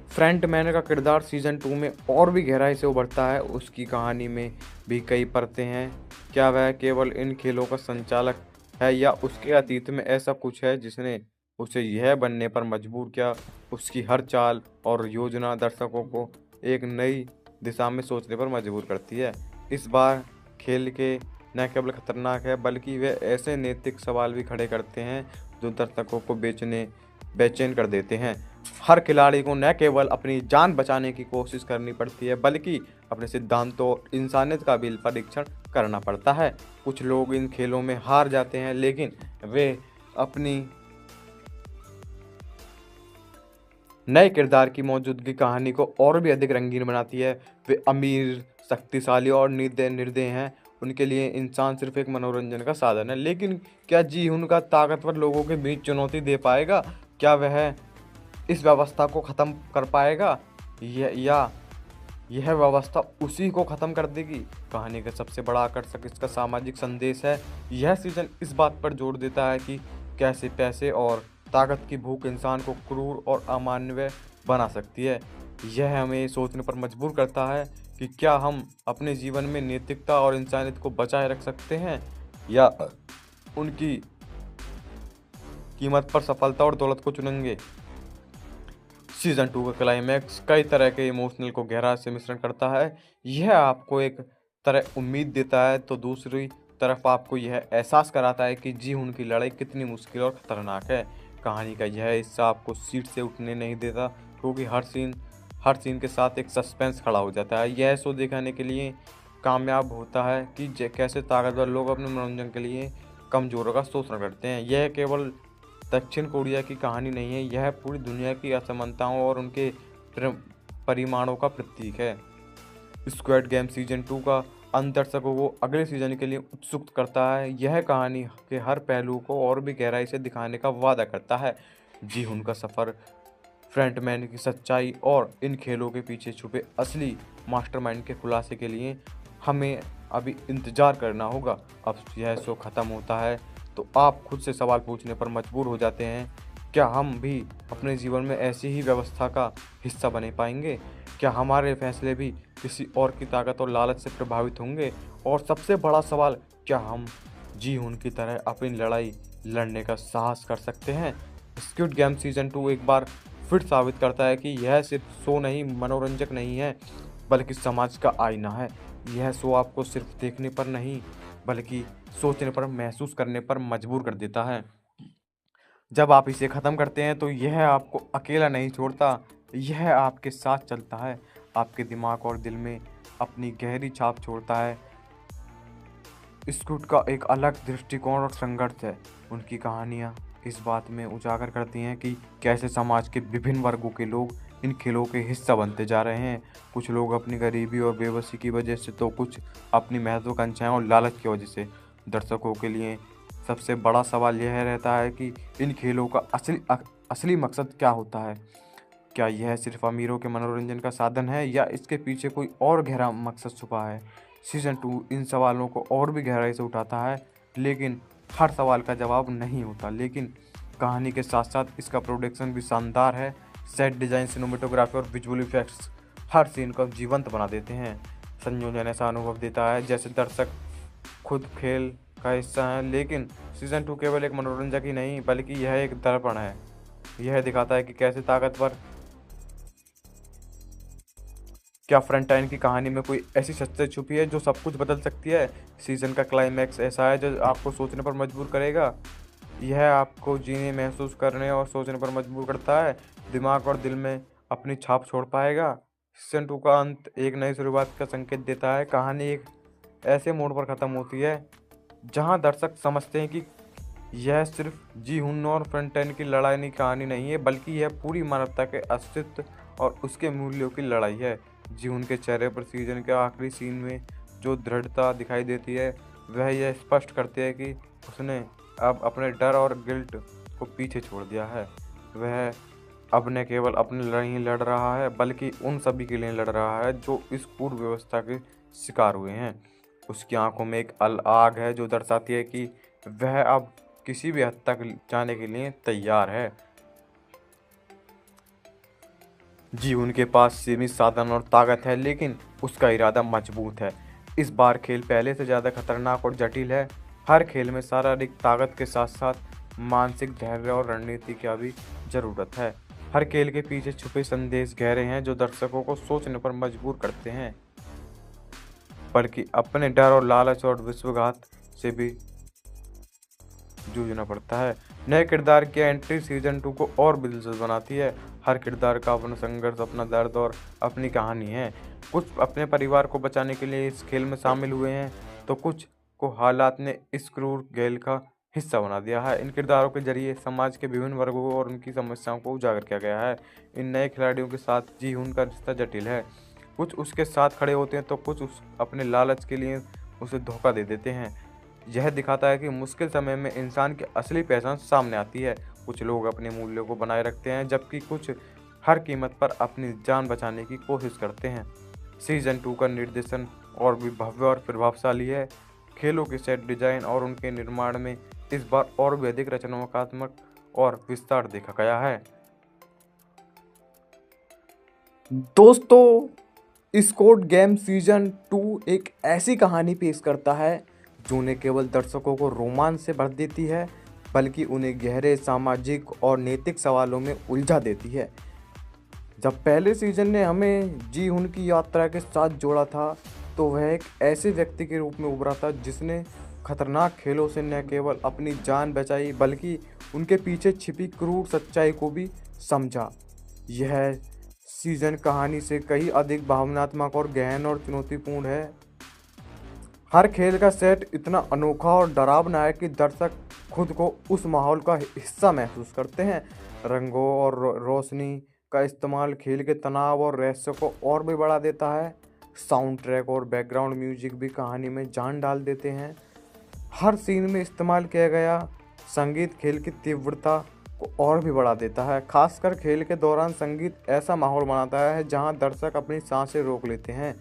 फ्रंटमैन का किरदार सीजन 2 में और भी गहराई से उभरता है। उसकी कहानी में भी कई परतें हैं। क्या वह केवल इन खेलों का संचालक है, या उसके अतीत में ऐसा कुछ है जिसने उसे यह बनने पर मजबूर किया? उसकी हर चाल और योजना दर्शकों को एक नई दिशा में सोचने पर मजबूर करती है। इस बार खेल के न केवल खतरनाक है, बल्कि वे ऐसे नैतिक सवाल भी खड़े करते हैं जो दर्शकों को बेचैन कर देते हैं। हर खिलाड़ी को न केवल अपनी जान बचाने की कोशिश करनी पड़ती है, बल्कि अपने सिद्धांतों और इंसानियत का भी परीक्षण करना पड़ता है। कुछ लोग इन खेलों में हार जाते हैं, लेकिन वे अपनी नए किरदार की मौजूदगी कहानी को और भी अधिक रंगीन बनाती है। वे अमीर, शक्तिशाली और निर्दयी हैं। उनके लिए इंसान सिर्फ एक मनोरंजन का साधन है। लेकिन क्या जी उनका ताकतवर लोगों के बीच चुनौती दे पाएगा? क्या वह इस व्यवस्था को ख़त्म कर पाएगा, या यह व्यवस्था उसी को ख़त्म कर देगी? कहानी का सबसे बड़ा आकर्षक इसका सामाजिक संदेश है। यह सीजन इस बात पर जोर देता है कि कैसे पैसे और ताकत की भूख इंसान को क्रूर और अमानवीय बना सकती है। यह हमें सोचने पर मजबूर करता है कि क्या हम अपने जीवन में नैतिकता और इंसानियत को बचाए रख सकते हैं, या उनकी कीमत पर सफलता और दौलत को चुनेंगे। सीजन 2 का क्लाइमैक्स कई तरह के इमोशनल को गहरा से मिश्रण करता है। यह आपको एक तरह उम्मीद देता है, तो दूसरी तरफ आपको यह एहसास कराता है कि जी हुन की लड़ाई कितनी मुश्किल और ख़तरनाक है। कहानी का यह हिस्सा आपको सीट से उठने नहीं देता, क्योंकि हर सीन के साथ एक सस्पेंस खड़ा हो जाता है। यह शो दिखाने के लिए कामयाब होता है कि कैसे ताकतवर लोग अपने मनोरंजन के लिए कमज़ोरों का शोषण करते हैं। यह केवल दक्षिण कोरिया की कहानी नहीं है, यह पूरी दुनिया की असमानताओं और उनके परिमाणों का प्रतीक है। स्क्विड गेम सीजन 2 का अंत दर्शकों को अगले सीजन के लिए उत्सुक करता है। यह कहानी के हर पहलू को और भी गहराई से दिखाने का वादा करता है। जी हुन का सफ़र, फ्रंटमैन की सच्चाई और इन खेलों के पीछे छुपे असली मास्टरमाइंड के खुलासे के लिए हमें अभी इंतज़ार करना होगा। अब यह शो ख़त्म होता है तो आप खुद से सवाल पूछने पर मजबूर हो जाते हैं, क्या हम भी अपने जीवन में ऐसी ही व्यवस्था का हिस्सा बने पाएंगे? क्या हमारे फैसले भी किसी और की ताकत और लालच से प्रभावित होंगे? और सबसे बड़ा सवाल, क्या हम जी हुन की तरह अपनी लड़ाई लड़ने का साहस कर सकते हैं? स्क्विड गेम सीजन 2 एक बार फिर साबित करता है कि यह सिर्फ शो नहीं, मनोरंजक नहीं है, बल्कि समाज का आईना है। यह शो आपको सिर्फ देखने पर नहीं, बल्कि सोचने पर, महसूस करने पर मजबूर कर देता है। जब आप इसे ख़त्म करते हैं तो यह आपको अकेला नहीं छोड़ता, यह आपके साथ चलता है, आपके दिमाग और दिल में अपनी गहरी छाप छोड़ता है। स्कूट का एक अलग दृष्टिकोण और संघर्ष है। उनकी कहानियाँ इस बात में उजागर करती हैं कि कैसे समाज के विभिन्न वर्गों के लोग इन खेलों के हिस्सा बनते जा रहे हैं। कुछ लोग अपनी गरीबी और बेबसी की वजह से, तो कुछ अपनी महत्वाकांक्षाएं और लालच की वजह से। दर्शकों के लिए सबसे बड़ा सवाल यह रहता है कि इन खेलों का असली मकसद क्या होता है? क्या यह सिर्फ अमीरों के मनोरंजन का साधन है, या इसके पीछे कोई और गहरा मकसद छुपा है? सीजन 2 इन सवालों को और भी गहराई से उठाता है, लेकिन हर सवाल का जवाब नहीं होता। लेकिन कहानी के साथ साथ इसका प्रोडक्शन भी शानदार है। सेट डिज़ाइन, सिनेमेटोग्राफी और विजुअल इफेक्ट्स हर सीन को जीवंत बना देते हैं। संयोजन ऐसा अनुभव देता है जैसे दर्शक खुद खेल का हिस्सा है। लेकिन सीजन 2 केवल एक मनोरंजक ही नहीं, बल्कि यह एक दर्पण है। यह दिखाता है कि कैसे ताकतवर, क्या फ्रंटाइन की कहानी में कोई ऐसी सच्चाई छुपी है जो सब कुछ बदल सकती है? सीजन का क्लाइमैक्स ऐसा है जो आपको सोचने पर मजबूर करेगा। यह आपको जीने, महसूस करने और सोचने पर मजबूर करता है। दिमाग और दिल में अपनी छाप छोड़ पाएगा। सीजन 2 का अंत एक नई शुरुआत का संकेत देता है। कहानी एक ऐसे मोड़ पर ख़त्म होती है जहां दर्शक समझते हैं कि यह सिर्फ जी हुन और फ्रंटाइन की लड़ाई की कहानी नहीं है, बल्कि यह पूरी मानवता के अस्तित्व और उसके मूल्यों की लड़ाई है। जी हुन के चेहरे पर सीजन के आखिरी सीन में जो दृढ़ता दिखाई देती है, वह यह स्पष्ट करती है कि उसने अब अपने डर और गिल्ट को पीछे छोड़ दिया है। वह अब न केवल अपने लड़ाई लड़ रहा है, बल्कि उन सभी के लिए लड़ रहा है जो इस पूर्ण व्यवस्था के शिकार हुए हैं। उसकी आंखों में एक आग है जो दर्शाती है कि वह अब किसी भी हद तक जाने के लिए तैयार है। जी उनके पास सीमित साधन और ताकत है, लेकिन उसका इरादा मजबूत है। इस बार खेल पहले से ज़्यादा खतरनाक और जटिल है। हर खेल में शारीरिक ताकत के साथ साथ मानसिक धैर्य और रणनीति की भी ज़रूरत है। हर खेल के पीछे छुपे संदेश गहरे हैं जो दर्शकों को सोचने पर मजबूर करते हैं, बल्कि अपने डर और लालच और विश्वासघात से भी जूझना पड़ता है। नए किरदार की एंट्री सीजन 2 को और भी दिलचस्प बनाती है। हर किरदार का अपना संघर्ष, अपना दर्द और अपनी कहानी है। कुछ अपने परिवार को बचाने के लिए इस खेल में शामिल हुए हैं, तो कुछ को हालात ने इस क्रूर खेल का हिस्सा बना दिया है। इन किरदारों के जरिए समाज के विभिन्न वर्गों और उनकी समस्याओं को उजागर किया गया है। इन नए खिलाड़ियों के साथ जी हुन का रिश्ता जटिल है। कुछ उसके साथ खड़े होते हैं, तो कुछ अपने लालच के लिए उसे धोखा दे देते हैं। यह दिखाता है कि मुश्किल समय में इंसान की असली पहचान सामने आती है। कुछ लोग अपने मूल्यों को बनाए रखते हैं, जबकि कुछ हर कीमत पर अपनी जान बचाने की कोशिश करते हैं। सीजन 2 का निर्देशन और भी भव्य और प्रभावशाली है। खेलों के सेट डिजाइन और उनके निर्माण में इस बार और भी अधिक रचनात्मक और विस्तार देखा गया है। दोस्तों, स्क्विड गेम सीजन 2 एक ऐसी कहानी पेश करता है जो न केवल दर्शकों को रोमांच से भर देती है, बल्कि उन्हें गहरे सामाजिक और नैतिक सवालों में उलझा देती है। जब पहले सीजन ने हमें जी हुन की यात्रा के साथ जोड़ा था, तो वह एक ऐसे व्यक्ति के रूप में उभरा था जिसने खतरनाक खेलों से न केवल अपनी जान बचाई बल्कि उनके पीछे छिपी क्रूर सच्चाई को भी समझा। यह सीजन कहानी से कहीं अधिक भावनात्मक और गहन और चुनौतीपूर्ण है। हर खेल का सेट इतना अनोखा और डरावना है कि दर्शक खुद को उस माहौल का हिस्सा महसूस करते हैं। रंगों और रोशनी का इस्तेमाल खेल के तनाव और रहस्य को और भी बढ़ा देता है। साउंड ट्रैक और बैकग्राउंड म्यूजिक भी कहानी में जान डाल देते हैं। हर सीन में इस्तेमाल किया गया संगीत खेल की तीव्रता को और भी बढ़ा देता है। खासकर खेल के दौरान संगीत ऐसा माहौल बनाता है जहां दर्शक अपनी सांसें रोक लेते हैं।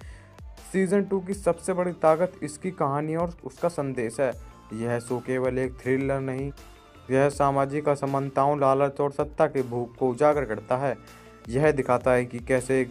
सीजन 2 की सबसे बड़ी ताकत इसकी कहानी और उसका संदेश है। यह शो केवल एक थ्रिलर नहीं, यह सामाजिक असमानताओं, लालच और सत्ता की भूख को उजागर करता है। यह दिखाता है कि कैसे एक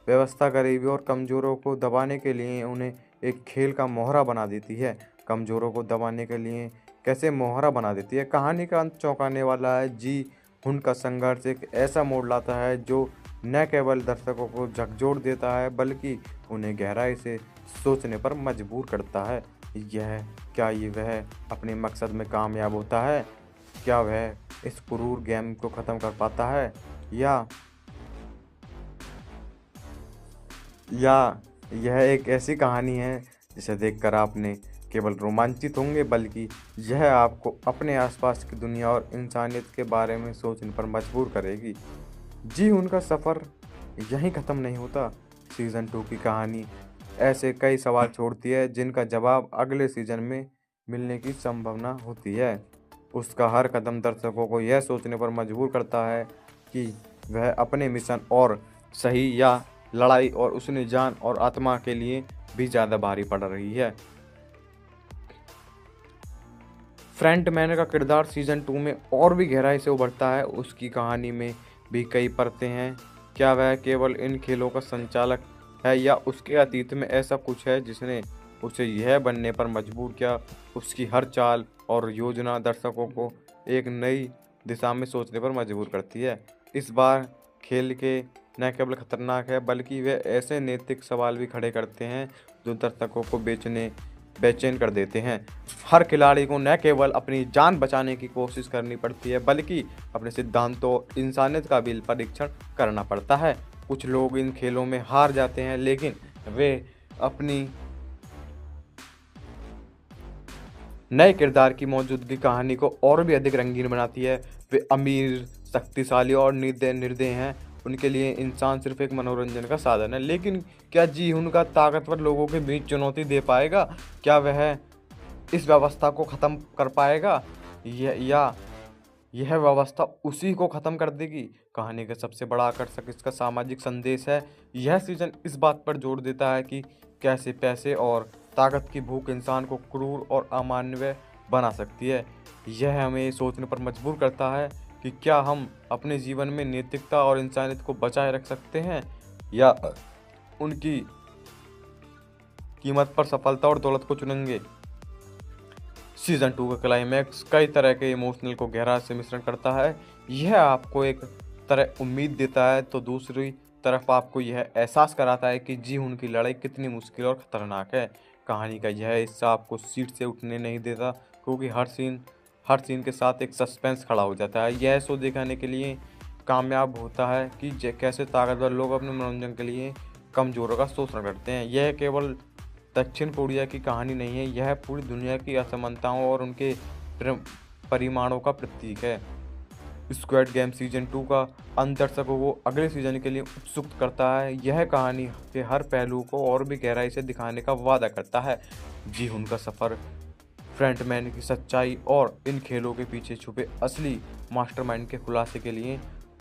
व्यवस्था गरीबी और कमजोरों को दबाने के लिए उन्हें एक खेल का मोहरा बना देती है। कमजोरों को दबाने के लिए कैसे मोहरा बना देती है। कहानी का अंत चौंकाने वाला है। जी हुन का संघर्ष एक ऐसा मोड़ लाता है जो न केवल दर्शकों को झकझोर देता है बल्कि उन्हें गहराई से सोचने पर मजबूर करता है। क्या वह अपने मकसद में कामयाब होता है? क्या वह इस क्रूर गेम को ख़त्म कर पाता है या यह एक ऐसी कहानी है जिसे देखकर आपने केवल रोमांचित होंगे बल्कि यह आपको अपने आसपास की दुनिया और इंसानियत के बारे में सोचने पर मजबूर करेगी। जी उनका सफ़र यहीं ख़त्म नहीं होता। सीज़न 2 की कहानी ऐसे कई सवाल छोड़ती है जिनका जवाब अगले सीज़न में मिलने की संभावना होती है। उसका हर कदम दर्शकों को यह सोचने पर मजबूर करता है कि वह अपने मिशन और सही या लड़ाई और उसने जान और आत्मा के लिए भी ज़्यादा भारी पड़ रही है। फ्रंटमैन का किरदार सीज़न 2 में और भी गहराई से उभरता है। उसकी कहानी में भी कई परतें हैं। क्या वह केवल इन खेलों का संचालक है या उसके अतीत में ऐसा कुछ है जिसने उसे यह बनने पर मजबूर किया। उसकी हर चाल और योजना दर्शकों को एक नई दिशा में सोचने पर मजबूर करती है। इस बार खेल के न केवल खतरनाक है बल्कि वे ऐसे नैतिक सवाल भी खड़े करते हैं जो दर्शकों को बेचैन कर देते हैं। हर खिलाड़ी को न केवल अपनी जान बचाने की कोशिश करनी पड़ती है बल्कि अपने सिद्धांतों और इंसानियत का भी परीक्षण करना पड़ता है। कुछ लोग इन खेलों में हार जाते हैं लेकिन वे अपनी नए किरदार की मौजूदगी कहानी को और भी अधिक रंगीन बनाती है। वे अमीर, शक्तिशाली और निर्दय हैं। उनके लिए इंसान सिर्फ एक मनोरंजन का साधन है। लेकिन क्या जी हुन का ताकतवर लोगों के बीच चुनौती दे पाएगा? क्या वह इस व्यवस्था को ख़त्म कर पाएगा या यह व्यवस्था उसी को ख़त्म कर देगी? कहानी का सबसे बड़ा आकर्षक इसका सामाजिक संदेश है। यह सीज़न इस बात पर जोर देता है कि कैसे पैसे और ताकत की भूख इंसान को क्रूर और अमानवीय बना सकती है। यह हमें सोचने पर मजबूर करता है कि क्या हम अपने जीवन में नैतिकता और इंसानियत को बचाए रख सकते हैं या उनकी कीमत पर सफलता और दौलत को चुनेंगे। सीज़न 2 का क्लाइमैक्स कई तरह के इमोशनल को गहरा से मिश्रण करता है। यह आपको एक तरह उम्मीद देता है तो दूसरी तरफ आपको यह एहसास कराता है कि जी हुन की लड़ाई कितनी मुश्किल और ख़तरनाक है। कहानी का यह हिस्सा आपको सीट से उठने नहीं देता क्योंकि हर सीन के साथ एक सस्पेंस खड़ा हो जाता है। यह शो दिखाने के लिए कामयाब होता है कि कैसे ताकतवर लोग अपने मनोरंजन के लिए कमजोरों का शोषण करते हैं। यह केवल दक्षिण कोरिया की कहानी नहीं है, यह पूरी दुनिया की असमानताओं और उनके परिमाणों का प्रतीक है। स्क्विड गेम सीजन 2 का अंत दर्शकों को अगले सीजन के लिए उत्सुक करता है। यह कहानी के हर पहलू को और भी गहराई से दिखाने का वादा करता है। जी हुन का सफ़र, फ्रंटमैन की सच्चाई और इन खेलों के पीछे छुपे असली मास्टरमाइंड के खुलासे के लिए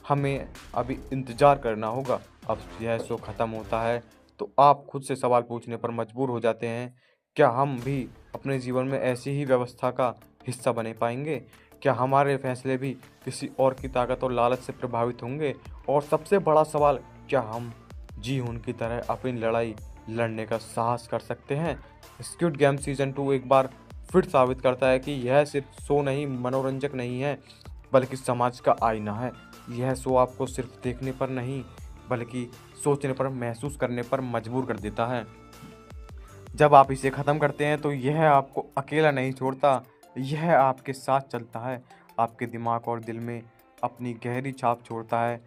हमें अभी इंतज़ार करना होगा। अब यह शो ख़त्म होता है तो आप खुद से सवाल पूछने पर मजबूर हो जाते हैं, क्या हम भी अपने जीवन में ऐसी ही व्यवस्था का हिस्सा बने पाएंगे? क्या हमारे फैसले भी किसी और की ताकत और लालच से प्रभावित होंगे? और सबसे बड़ा सवाल, क्या हम जी हुन की तरह अपनी लड़ाई लड़ने का साहस कर सकते हैं? स्क्विड गेम सीजन 2 एक बार फिर साबित करता है कि यह सिर्फ शो नहीं, मनोरंजक नहीं है बल्कि समाज का आईना है। यह शो आपको सिर्फ देखने पर नहीं बल्कि सोचने पर, महसूस करने पर मजबूर कर देता है। जब आप इसे ख़त्म करते हैं तो यह आपको अकेला नहीं छोड़ता, यह आपके साथ चलता है, आपके दिमाग और दिल में अपनी गहरी छाप छोड़ता है।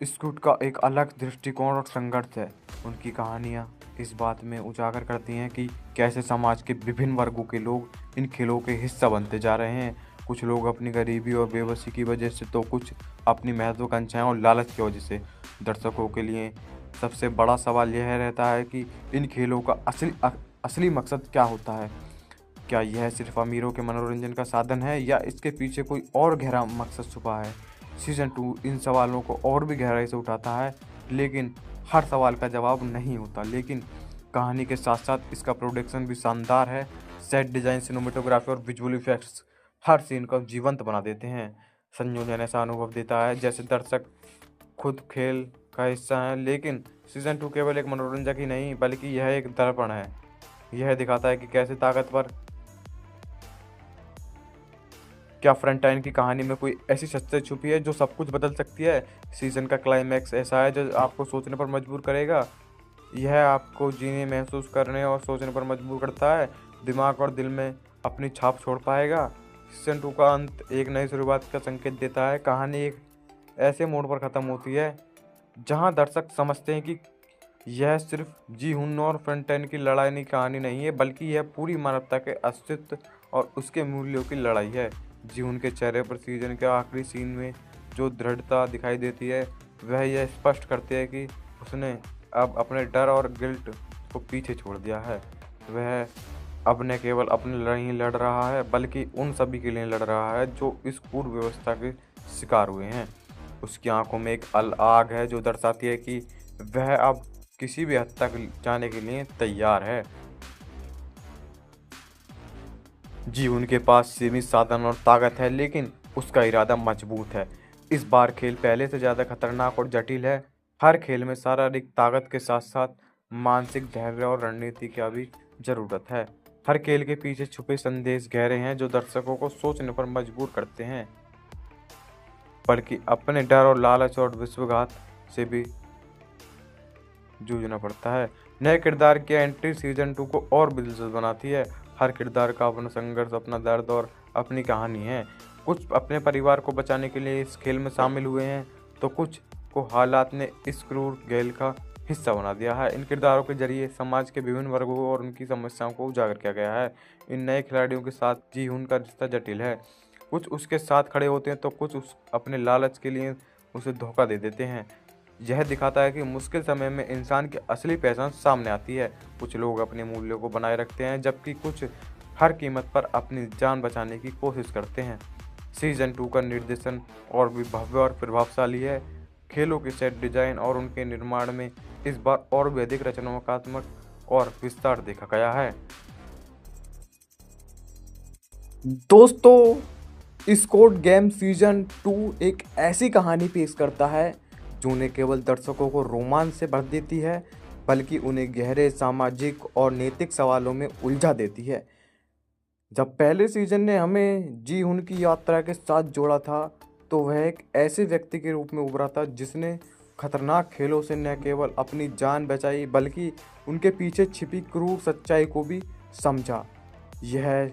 स्कूट का एक अलग दृष्टिकोण और संघर्ष है। उनकी कहानियाँ इस बात में उजागर करती हैं कि कैसे समाज के विभिन्न वर्गों के लोग इन खेलों के हिस्सा बनते जा रहे हैं। कुछ लोग अपनी गरीबी और बेबसी की वजह से, तो कुछ अपनी महत्वाकांक्षाएं और लालच की वजह से। दर्शकों के लिए सबसे बड़ा सवाल यह रहता है कि इन खेलों का असली मकसद क्या होता है। क्या यह सिर्फ अमीरों के मनोरंजन का साधन है या इसके पीछे कोई और गहरा मकसद छुपा है। सीज़न 2 इन सवालों को और भी गहराई से उठाता है, लेकिन हर सवाल का जवाब नहीं होता। लेकिन कहानी के साथ साथ इसका प्रोडक्शन भी शानदार है। सेट डिज़ाइन, सिनेमेटोग्राफी और विजुअल इफेक्ट्स हर सीन को जीवंत बना देते हैं। संयोजन ऐसा अनुभव देता है जैसे दर्शक खुद खेल का हिस्सा है। लेकिन सीज़न 2 केवल एक मनोरंजक ही नहीं, बल्कि यह एक दर्पण है। यह दिखाता है कि कैसे ताकतवर क्या फ्रंटाइन की कहानी में कोई ऐसी सच्चाई छुपी है जो सब कुछ बदल सकती है। सीज़न का क्लाइमैक्स ऐसा है जो आपको सोचने पर मजबूर करेगा। यह आपको जीने, महसूस करने और सोचने पर मजबूर करता है। दिमाग और दिल में अपनी छाप छोड़ पाएगा। सीज़न 2 का अंत एक नई शुरुआत का संकेत देता है। कहानी एक ऐसे मोड़ पर ख़त्म होती है जहां दर्शक समझते हैं कि यह सिर्फ जी हुन और फ्रंटाइन की लड़ाई की कहानी नहीं है, बल्कि यह पूरी मानवता के अस्तित्व और उसके मूल्यों की लड़ाई है। जी हुन के चेहरे पर सीजन के आखिरी सीन में जो दृढ़ता दिखाई देती है, वह यह स्पष्ट करती है कि उसने अब अपने डर और गिल्ट को पीछे छोड़ दिया है। वह अब न केवल अपने लिए लड़ रहा है, बल्कि उन सभी के लिए लड़ रहा है जो इस क्रूर व्यवस्था के शिकार हुए हैं। उसकी आंखों में एक आग है जो दर्शाती है कि वह अब किसी भी हद तक जाने के लिए तैयार है। जी उनके पास सीमित साधन और ताकत है, लेकिन उसका इरादा मजबूत है। इस बार खेल पहले से ज़्यादा खतरनाक और जटिल है। हर खेल में शारीरिक ताकत के साथ साथ मानसिक धैर्य और रणनीति की भी ज़रूरत है। हर खेल के पीछे छुपे संदेश गहरे हैं जो दर्शकों को सोचने पर मजबूर करते हैं, बल्कि अपने डर और लालच और विश्वासघात से भी जूझना पड़ता है। नए किरदार की एंट्री सीजन 2 को और भी दिलचस्प बनाती है। हर किरदार का अपना संघर्ष, अपना दर्द और अपनी कहानी है। कुछ अपने परिवार को बचाने के लिए इस खेल में शामिल हुए हैं, तो कुछ को हालात ने इस क्रूर खेल का हिस्सा बना दिया है। इन किरदारों के जरिए समाज के विभिन्न वर्गों और उनकी समस्याओं को उजागर किया गया है। इन नए खिलाड़ियों के साथ जी हुन का रिश्ता जटिल है। कुछ उसके साथ खड़े होते हैं, तो कुछ अपने लालच के लिए उसे धोखा दे देते हैं। यह दिखाता है कि मुश्किल समय में इंसान की असली पहचान सामने आती है। कुछ लोग अपने मूल्यों को बनाए रखते हैं, जबकि कुछ हर कीमत पर अपनी जान बचाने की कोशिश करते हैं। सीजन 2 का निर्देशन और भी भव्य और प्रभावशाली है। खेलों के सेट डिजाइन और उनके निर्माण में इस बार और भी अधिक रचनात्मक और विस्तार देखा गया है। दोस्तों, स्क्वाड गेम सीजन 2 एक ऐसी कहानी पेश करता है जो न केवल दर्शकों को रोमांच से भर देती है, बल्कि उन्हें गहरे सामाजिक और नैतिक सवालों में उलझा देती है। जब पहले सीजन ने हमें जी हुन की यात्रा के साथ जोड़ा था, तो वह एक ऐसे व्यक्ति के रूप में उभरा था जिसने खतरनाक खेलों से न केवल अपनी जान बचाई, बल्कि उनके पीछे छिपी क्रूर सच्चाई को भी समझा। यह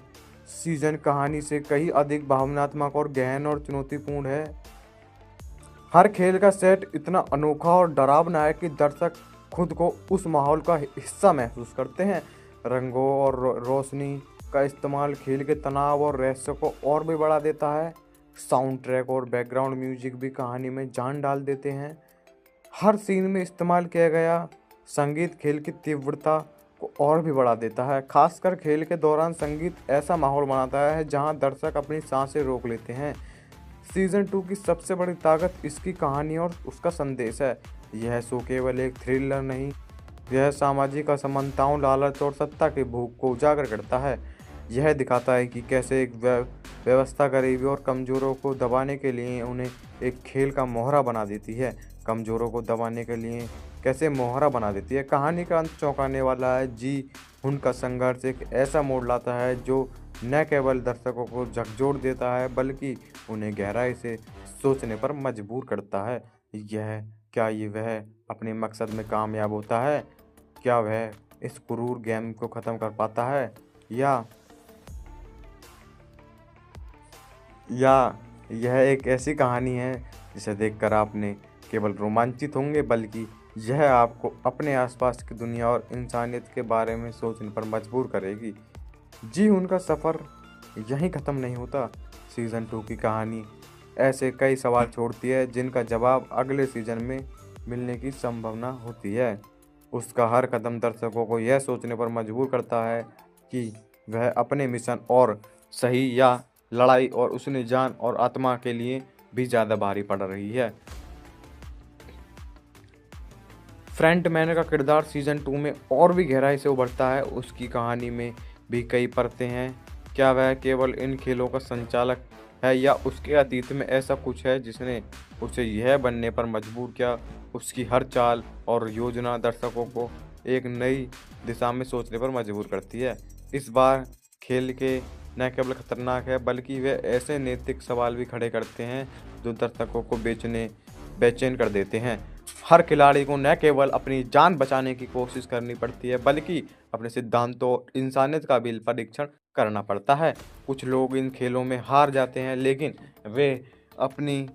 सीजन कहानी से कहीं अधिक भावनात्मक और गहन और चुनौतीपूर्ण है। हर खेल का सेट इतना अनोखा और डरावना है कि दर्शक खुद को उस माहौल का हिस्सा महसूस करते हैं। रंगों और रोशनी का इस्तेमाल खेल के तनाव और रहस्य को और भी बढ़ा देता है। साउंड ट्रैक और बैकग्राउंड म्यूजिक भी कहानी में जान डाल देते हैं। हर सीन में इस्तेमाल किया गया संगीत खेल की तीव्रता को और भी बढ़ा देता है। खासकर खेल के दौरान संगीत ऐसा माहौल बनाता है जहां दर्शक अपनी सांसें रोक लेते हैं। सीजन 2 की सबसे बड़ी ताकत इसकी कहानी और उसका संदेश है। यह शो केवल एक थ्रिलर नहीं, यह सामाजिक असमानताओं, लालच और सत्ता के भूख को उजागर करता है। यह दिखाता है कि कैसे एक व्यवस्था गरीबी और कमज़ोरों को दबाने के लिए उन्हें एक खेल का मोहरा बना देती है। कमज़ोरों को दबाने के लिए कैसे मोहरा बना देती है। कहानी का अंत चौंकाने वाला है। जी हुन का संघर्ष एक ऐसा मोड़ लाता है जो न केवल दर्शकों को झकझोर देता है, बल्कि उन्हें गहराई से सोचने पर मजबूर करता है। क्या वह अपने मकसद में कामयाब होता है? क्या वह इस क्रूर गेम को ख़त्म कर पाता है, या यह एक ऐसी कहानी है जिसे देखकर आपने केवल रोमांचित होंगे, बल्कि यह आपको अपने आसपास की दुनिया और इंसानियत के बारे में सोचने पर मजबूर करेगी। जी, उनका सफ़र यहीं ख़त्म नहीं होता। सीज़न 2 की कहानी ऐसे कई सवाल छोड़ती है जिनका जवाब अगले सीज़न में मिलने की संभावना होती है। उसका हर कदम दर्शकों को यह सोचने पर मजबूर करता है कि वह अपने मिशन और सही या लड़ाई और उसने जान और आत्मा के लिए भी ज़्यादा भारी पड़ रही है। फ्रंटमैन का किरदार सीज़न 2 में और भी गहराई से उभरता है। उसकी कहानी में भी कई परतें हैं। क्या वह केवल इन खेलों का संचालक है, या उसके अतीत में ऐसा कुछ है जिसने उसे यह बनने पर मजबूर किया? उसकी हर चाल और योजना दर्शकों को एक नई दिशा में सोचने पर मजबूर करती है। इस बार खेल के न केवल खतरनाक है, बल्कि वे ऐसे नैतिक सवाल भी खड़े करते हैं जो दर्शकों को बेचैन कर देते हैं। हर खिलाड़ी को न केवल अपनी जान बचाने की कोशिश करनी पड़ती है, बल्कि अपने सिद्धांतों और इंसानियत का भी परीक्षण करना पड़ता है। कुछ लोग इन खेलों में हार जाते हैं, लेकिन वे अपनी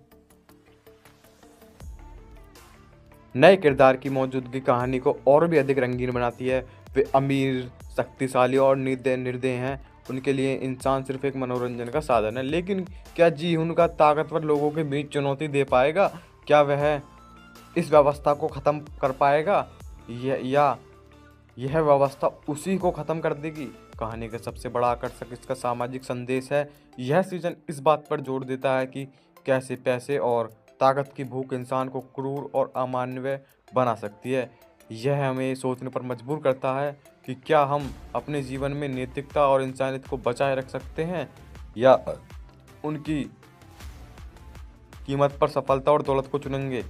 नए किरदार की मौजूदगी कहानी को और भी अधिक रंगीन बनाती है। वे अमीर, शक्तिशाली और निर्दयी हैं। उनके लिए इंसान सिर्फ एक मनोरंजन का साधन है। लेकिन क्या जी उनका ताकतवर लोगों के बीच चुनौती दे पाएगा? क्या वह इस व्यवस्था को ख़त्म कर पाएगा, या यह व्यवस्था उसी को ख़त्म कर देगी? कहानी का सबसे बड़ा आकर्षक इसका सामाजिक संदेश है। यह सीज़न इस बात पर जोर देता है कि कैसे पैसे और ताकत की भूख इंसान को क्रूर और अमानवीय बना सकती है। यह हमें सोचने पर मजबूर करता है कि क्या हम अपने जीवन में नैतिकता और इंसानियत को बचाए रख सकते हैं, या उनकी कीमत पर सफलता और दौलत को चुनेंगे।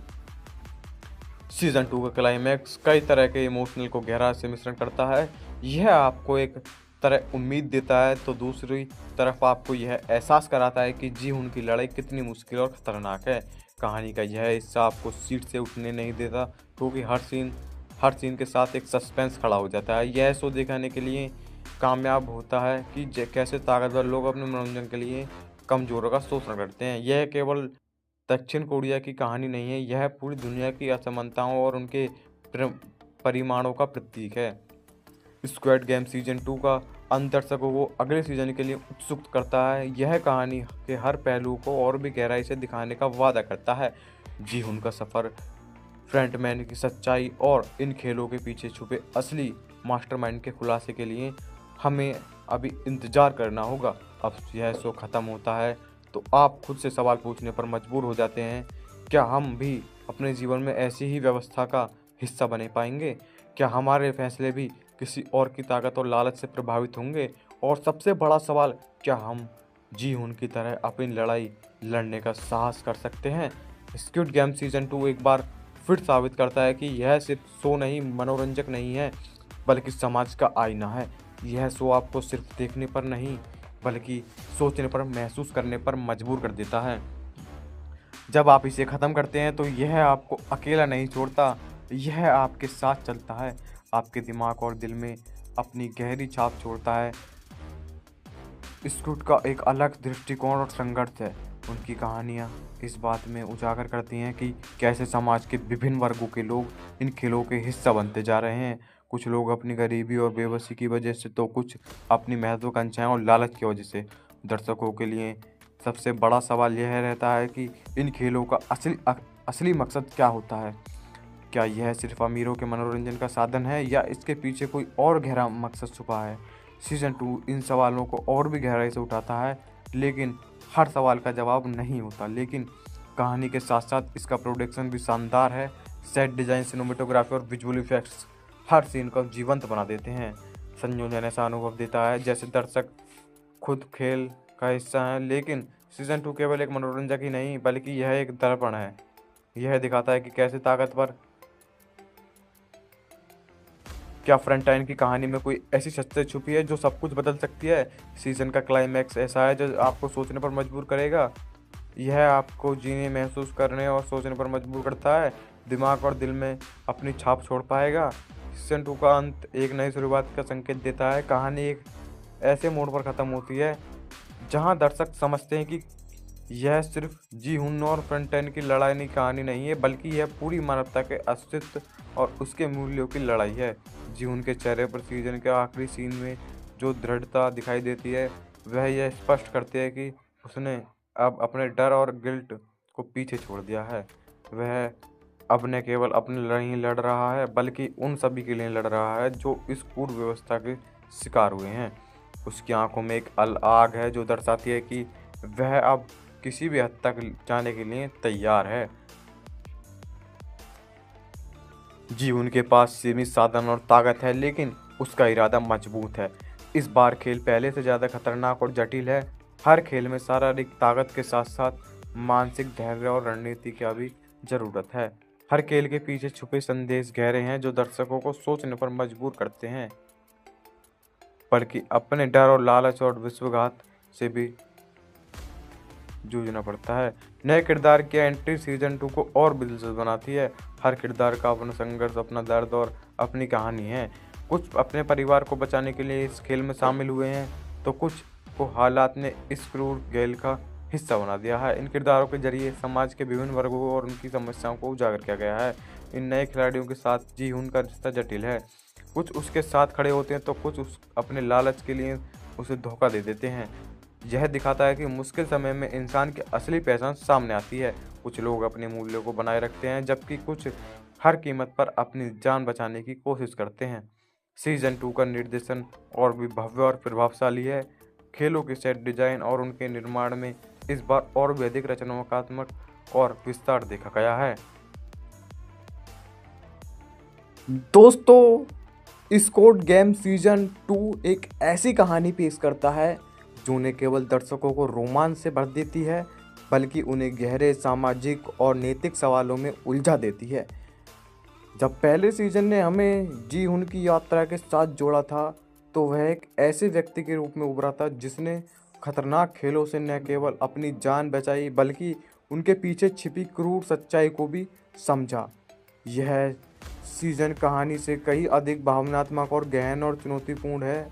सीज़न 2 का क्लाइमैक्स कई तरह के इमोशनल को गहरा से मिश्रण करता है। यह आपको एक तरह उम्मीद देता है, तो दूसरी तरफ आपको यह एहसास कराता है कि जी उनकी लड़ाई कितनी मुश्किल और ख़तरनाक है। कहानी का यह हिस्सा आपको सीट से उठने नहीं देता, क्योंकि हर सीन के साथ एक सस्पेंस खड़ा हो जाता है। यह शो दिखाने के लिए कामयाब होता है कि कैसे ताकतवर लोग अपने मनोरंजन के लिए कमज़ोरों का शोषण करते हैं। यह केवल दक्षिण कोरिया की कहानी नहीं है, यह पूरी दुनिया की असमानताओं और उनके परिमाणों का प्रतीक है। स्क्विड गेम सीज़न 2 का अंत दर्शकों को अगले सीज़न के लिए उत्सुक करता है। यह कहानी के हर पहलू को और भी गहराई से दिखाने का वादा करता है। जी उनका सफ़र, फ्रंटमैन की सच्चाई और इन खेलों के पीछे छुपे असली मास्टरमाइंड के खुलासे के लिए हमें अभी इंतज़ार करना होगा। अब यह शो ख़त्म होता है तो आप खुद से सवाल पूछने पर मजबूर हो जाते हैं, क्या हम भी अपने जीवन में ऐसी ही व्यवस्था का हिस्सा बने पाएंगे? क्या हमारे फैसले भी किसी और की ताकत और लालच से प्रभावित होंगे? और सबसे बड़ा सवाल, क्या हम जी उनकी तरह अपनी लड़ाई लड़ने का साहस कर सकते हैं? स्क्विड गेम सीज़न 2 एक बार फिर साबित करता है कि यह सिर्फ शो नहीं, मनोरंजक नहीं है, बल्कि समाज का आईना है। यह शो आपको सिर्फ देखने पर नहीं, बल्कि सोचने पर, महसूस करने पर मजबूर कर देता है। जब आप इसे ख़त्म करते हैं तो यह आपको अकेला नहीं छोड़ता, यह आपके साथ चलता है, आपके दिमाग और दिल में अपनी गहरी छाप छोड़ता है। स्क्विड का एक अलग दृष्टिकोण और संघर्ष है। उनकी कहानियाँ इस बात में उजागर करती हैं कि कैसे समाज के विभिन्न वर्गों के लोग इन खेलों के हिस्सा बनते जा रहे हैं। कुछ लोग अपनी गरीबी और बेबसी की वजह से, तो कुछ अपनी महत्वाकांक्षाएं और लालच की वजह से। दर्शकों के लिए सबसे बड़ा सवाल यह रहता है कि इन खेलों का असली मकसद क्या होता है? क्या यह सिर्फ अमीरों के मनोरंजन का साधन है, या इसके पीछे कोई और गहरा मकसद छुपा है? सीज़न 2 इन सवालों को और भी गहराई से उठाता है, लेकिन हर सवाल का जवाब नहीं होता। लेकिन कहानी के साथ साथ इसका प्रोडक्शन भी शानदार है। सेट डिज़ाइन, सिनेमेटोग्राफी और विजुअल इफेक्ट्स हर सीन को जीवंत बना देते हैं। संयोजन ऐसा अनुभव देता है जैसे दर्शक खुद खेल का हिस्सा है। लेकिन सीज़न 2 केवल एक मनोरंजक ही नहीं, बल्कि यह एक दर्पण है। यह दिखाता है कि कैसे ताकतवर, क्या फ्रंटाइन की कहानी में कोई ऐसी सच्चाई छुपी है जो सब कुछ बदल सकती है। सीज़न का क्लाइमैक्स ऐसा है जो आपको सोचने पर मजबूर करेगा। यह आपको जीने, महसूस करने और सोचने पर मजबूर करता है। दिमाग और दिल में अपनी छाप छोड़ पाएगा। सीजन 2 का अंत एक नई शुरुआत का संकेत देता है। कहानी एक ऐसे मोड़ पर ख़त्म होती है जहां दर्शक समझते हैं कि यह सिर्फ जी हुन और फ्रंटेन की लड़ाई की कहानी नहीं है, बल्कि यह पूरी मानवता के अस्तित्व और उसके मूल्यों की लड़ाई है। जी हुन के चेहरे पर सीजन के आखिरी सीन में जो दृढ़ता दिखाई देती है, वह यह स्पष्ट करती है कि उसने अब अपने डर और गिल्ट को पीछे छोड़ दिया है। वह अब न केवल अपने लिए लड़ रहा है, बल्कि उन सभी के लिए लड़ रहा है जो इस कूट व्यवस्था के शिकार हुए हैं। उसकी आंखों में एक आग है जो दर्शाती है कि वह अब किसी भी हद तक जाने के लिए तैयार है। जी उनके पास सीमित साधन और ताकत है, लेकिन उसका इरादा मजबूत है। इस बार खेल पहले से ज़्यादा खतरनाक और जटिल है। हर खेल में शारीरिक ताकत के साथ साथ मानसिक धैर्य और रणनीति की भी ज़रूरत है। हर खेल के पीछे छुपे संदेश गहरे हैं जो दर्शकों को सोचने पर मजबूर करते हैं, बल्कि अपने डर और लालच और विश्वासघात से भी जूझना पड़ता है। नए किरदार की एंट्री सीजन 2 को और भी दिलचस्प बनाती है। हर किरदार का अपना संघर्ष, अपना दर्द और अपनी कहानी है। कुछ अपने परिवार को बचाने के लिए इस खेल में शामिल हुए हैं, तो कुछ को हालात ने इस क्रूर खेल का हिस्सा बना दिया है। इन किरदारों के जरिए समाज के विभिन्न वर्गों और उनकी समस्याओं को उजागर किया गया है। इन नए खिलाड़ियों के साथ जी हुन का रिश्ता जटिल है। कुछ उसके साथ खड़े होते हैं तो कुछ अपने लालच के लिए उसे धोखा दे देते हैं। यह दिखाता है कि मुश्किल समय में इंसान की असली पहचान सामने आती है। कुछ लोग अपने मूल्यों को बनाए रखते हैं, जबकि कुछ हर कीमत पर अपनी जान बचाने की कोशिश करते हैं। सीजन 2 का निर्देशन और भी भव्य और प्रभावशाली है। खेलों के सेट डिजाइन और उनके निर्माण में इस बार और भी अधिक रचनात्मक और विस्तार देखा गया है। दोस्तों, स्क्वाड गेम सीजन 2 एक ऐसी कहानी पेश करता है जो न केवल दर्शकों को रोमांच से भर देती है, बल्कि उन्हें गहरे सामाजिक और नैतिक सवालों में उलझा देती है। जब पहले सीजन ने हमें जी हुन की यात्रा के साथ जोड़ा था, तो वह एक ऐसे व्यक्ति के रूप में उभरा था जिसने खतरनाक खेलों से न केवल अपनी जान बचाई, बल्कि उनके पीछे छिपी क्रूर सच्चाई को भी समझा। यह सीजन कहानी से कहीं अधिक भावनात्मक और गहन और चुनौतीपूर्ण है।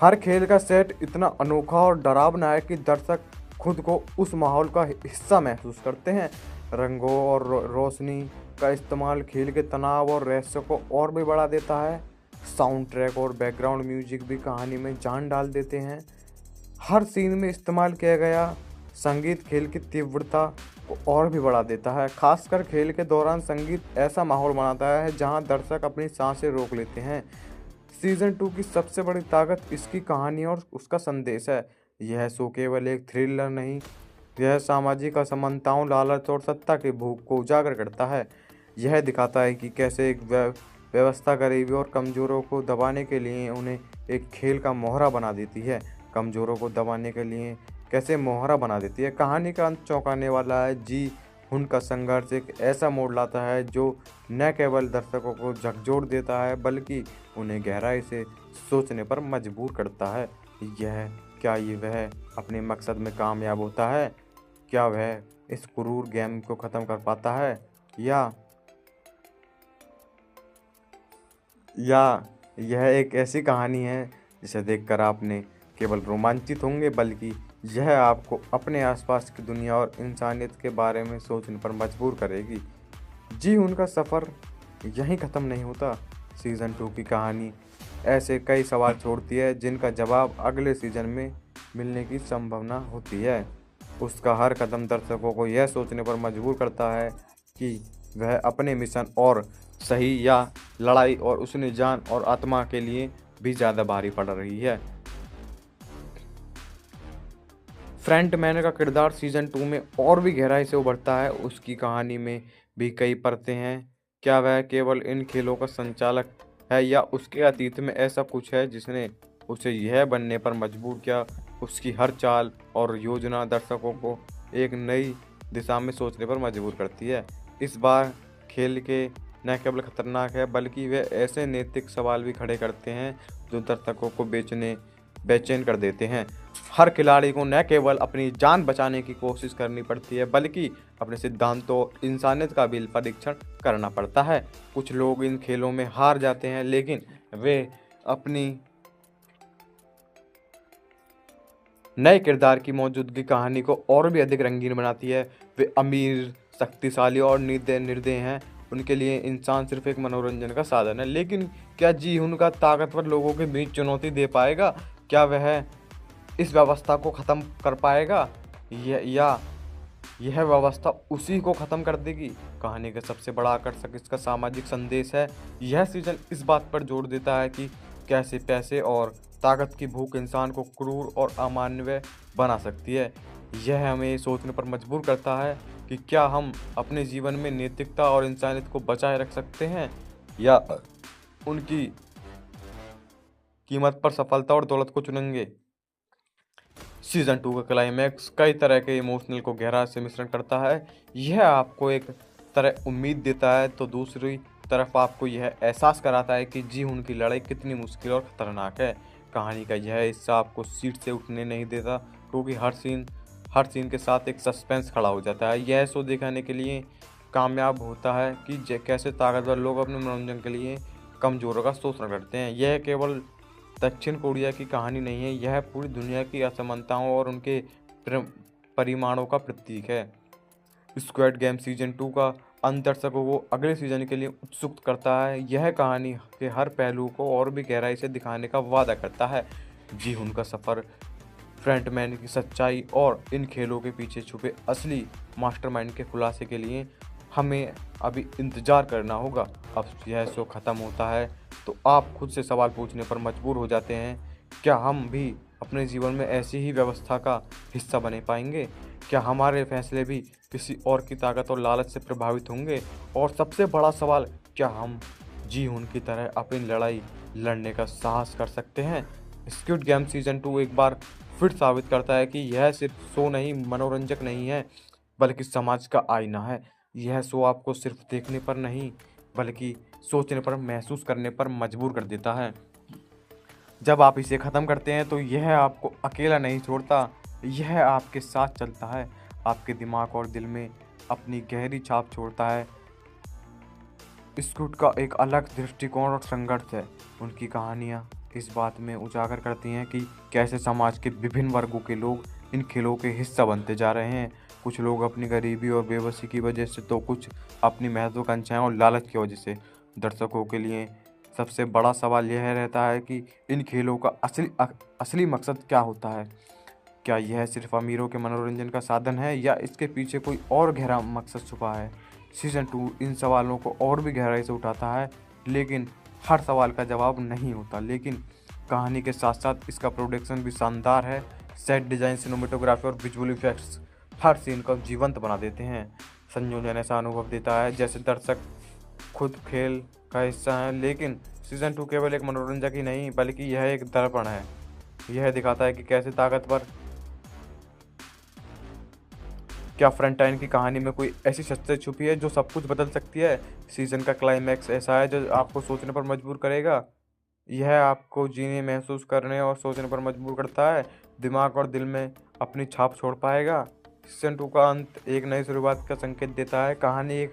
हर खेल का सेट इतना अनोखा और डरावना है कि दर्शक खुद को उस माहौल का हिस्सा महसूस करते हैं। रंगों और रोशनी का इस्तेमाल खेल के तनाव और रहस्य को और भी बढ़ा देता है। साउंड ट्रैक और बैकग्राउंड म्यूजिक भी कहानी में जान डाल देते हैं। हर सीन में इस्तेमाल किया गया संगीत खेल की तीव्रता को और भी बढ़ा देता है। खासकर खेल के दौरान संगीत ऐसा माहौल बनाता है जहां दर्शक अपनी सांसें रोक लेते हैं। सीजन 2 की सबसे बड़ी ताकत इसकी कहानी और उसका संदेश है। यह शो केवल एक थ्रिलर नहीं, यह सामाजिक असमानताओं, लालच और सत्ता की भूख को उजागर करता है। यह दिखाता है कि कैसे एक व्यवस्था गरीबी और कमजोरों को दबाने के लिए उन्हें एक खेल का मोहरा बना देती है। कमजोरों को दबाने के लिए कैसे मोहरा बना देती है। कहानी का अंत चौंकाने वाला है। जी हुन का संघर्ष एक ऐसा मोड़ लाता है जो न केवल दर्शकों को झकझोर देता है, बल्कि उन्हें गहराई से सोचने पर मजबूर करता है। क्या वह अपने मकसद में कामयाब होता है? क्या वह इस क्रूर गेम को ख़त्म कर पाता है, या यह एक ऐसी कहानी है जिसे देखकर आपने केवल रोमांचित होंगे, बल्कि यह आपको अपने आसपास की दुनिया और इंसानियत के बारे में सोचने पर मजबूर करेगी। जी उनका सफ़र यहीं ख़त्म नहीं होता। सीज़न 2 की कहानी ऐसे कई सवाल छोड़ती है जिनका जवाब अगले सीज़न में मिलने की संभावना होती है। उसका हर कदम दर्शकों को यह सोचने पर मजबूर करता है कि वह अपने मिशन और सही या लड़ाई और उसने जान और आत्मा के लिए भी ज़्यादा भारी पड़ रही है। फ्रंटमैन का किरदार सीजन 2 में और भी गहराई से उभरता है। उसकी कहानी में भी कई परतें हैं। क्या वह केवल इन खेलों का संचालक है, या उसके अतीत में ऐसा कुछ है जिसने उसे यह बनने पर मजबूर किया? उसकी हर चाल और योजना दर्शकों को एक नई दिशा में सोचने पर मजबूर करती है। इस बार खेल के न केवल खतरनाक है, बल्कि वे ऐसे नैतिक सवाल भी खड़े करते हैं जो दर्शकों को बेचने बेचैन कर देते हैं। हर खिलाड़ी को न केवल अपनी जान बचाने की कोशिश करनी पड़ती है, बल्कि अपने सिद्धांतों और इंसानियत का भी परीक्षण करना पड़ता है। कुछ लोग इन खेलों में हार जाते हैं, लेकिन वे अपनी नए किरदार की मौजूदगी कहानी को और भी अधिक रंगीन बनाती है। वे अमीर, शक्तिशाली और निर्दयी हैं। उनके लिए इंसान सिर्फ एक मनोरंजन का साधन है। लेकिन क्या जी हुन का ताकतवर लोगों के बीच चुनौती दे पाएगा? क्या वह इस व्यवस्था को ख़त्म कर पाएगा, या यह व्यवस्था उसी को ख़त्म कर देगी? कहानी का सबसे बड़ा आकर्षक इसका सामाजिक संदेश है। यह सीजन इस बात पर जोर देता है कि कैसे पैसे और ताकत की भूख इंसान को क्रूर और अमानवीय बना सकती है। यह हमें सोचने पर मजबूर करता है कि क्या हम अपने जीवन में नैतिकता और इंसानियत को बचाए रख सकते हैं, या उनकी कीमत पर सफलता और दौलत को चुनेंगे। सीजन 2 का क्लाइमैक्स कई तरह के इमोशनल को गहरा से मिश्रण करता है। यह आपको एक तरह उम्मीद देता है, तो दूसरी तरफ आपको यह एहसास कराता है कि जी हुन की लड़ाई कितनी मुश्किल और ख़तरनाक है। कहानी का यह हिस्सा आपको सीट से उठने नहीं देता, क्योंकि हर सीन के साथ एक सस्पेंस खड़ा हो जाता है। यह शो दिखाने के लिए कामयाब होता है कि कैसे ताकतवर लोग अपने मनोरंजन के लिए कमज़ोरों का शोषण करते हैं। यह केवल दक्षिण कोरिया की कहानी नहीं है, यह पूरी दुनिया की असमानताओं और उनके परिमाणों का प्रतीक है। स्क्विड गेम सीजन 2 का अंत दर्शकों को अगले सीजन के लिए उत्सुक करता है। यह कहानी के हर पहलू को और भी गहराई से दिखाने का वादा करता है। जी हुन का सफ़र, फ्रंटमैन की सच्चाई और इन खेलों के पीछे छुपे असली मास्टरमाइंड के खुलासे के लिए हमें अभी इंतज़ार करना होगा। अब यह शो ख़त्म होता है तो आप खुद से सवाल पूछने पर मजबूर हो जाते हैं, क्या हम भी अपने जीवन में ऐसी ही व्यवस्था का हिस्सा बने पाएंगे? क्या हमारे फैसले भी किसी और की ताकत और लालच से प्रभावित होंगे? और सबसे बड़ा सवाल, क्या हम जी हुन की तरह अपनी लड़ाई लड़ने का साहस कर सकते हैं? स्क्विड गेम सीजन 2 एक बार फिर साबित करता है कि यह सिर्फ शो नहीं, मनोरंजक नहीं है, बल्कि समाज का आईना है। यह शो आपको सिर्फ देखने पर नहीं, बल्कि सोचने पर, महसूस करने पर मजबूर कर देता है। जब आप इसे ख़त्म करते हैं तो यह आपको अकेला नहीं छोड़ता, यह आपके साथ चलता है, आपके दिमाग और दिल में अपनी गहरी छाप छोड़ता है। स्क्विड का एक अलग दृष्टिकोण और संघर्ष है। उनकी कहानियाँ इस बात में उजागर करती हैं कि कैसे समाज के विभिन्न वर्गों के लोग इन खेलों के हिस्सा बनते जा रहे हैं। कुछ लोग अपनी गरीबी और बेबसी की वजह से, तो कुछ अपनी महत्वाकांक्षाएं और लालच की वजह से। दर्शकों के लिए सबसे बड़ा सवाल यह रहता है कि इन खेलों का असली मकसद क्या होता है? क्या यह सिर्फ अमीरों के मनोरंजन का साधन है, या इसके पीछे कोई और गहरा मकसद छुपा है? सीजन 2 इन सवालों को और भी गहराई से उठाता है, लेकिन हर सवाल का जवाब नहीं होता। लेकिन कहानी के साथ साथ इसका प्रोडक्शन भी शानदार है। सेट डिज़ाइन, सिनेमेटोग्राफी और विजुअल इफेक्ट्स हर सीन को जीवंत बना देते हैं। संयोजन ऐसा अनुभव देता है जैसे दर्शक खुद खेल का हिस्सा हैं। लेकिन सीजन 2 केवल एक मनोरंजक ही नहीं, बल्कि यह एक दर्पण है। यह दिखाता है कि कैसे ताकतवर, क्या फ्रंटाइन की कहानी में कोई ऐसी सच्चाई छुपी है जो सब कुछ बदल सकती है। सीजन का क्लाइमैक्स ऐसा है जो आपको सोचने पर मजबूर करेगा। यह आपको जीने, महसूस करने और सोचने पर मजबूर करता है। दिमाग और दिल में अपनी छाप छोड़ पाएगा। सीजन 2 का अंत एक नई शुरुआत का संकेत देता है। कहानी एक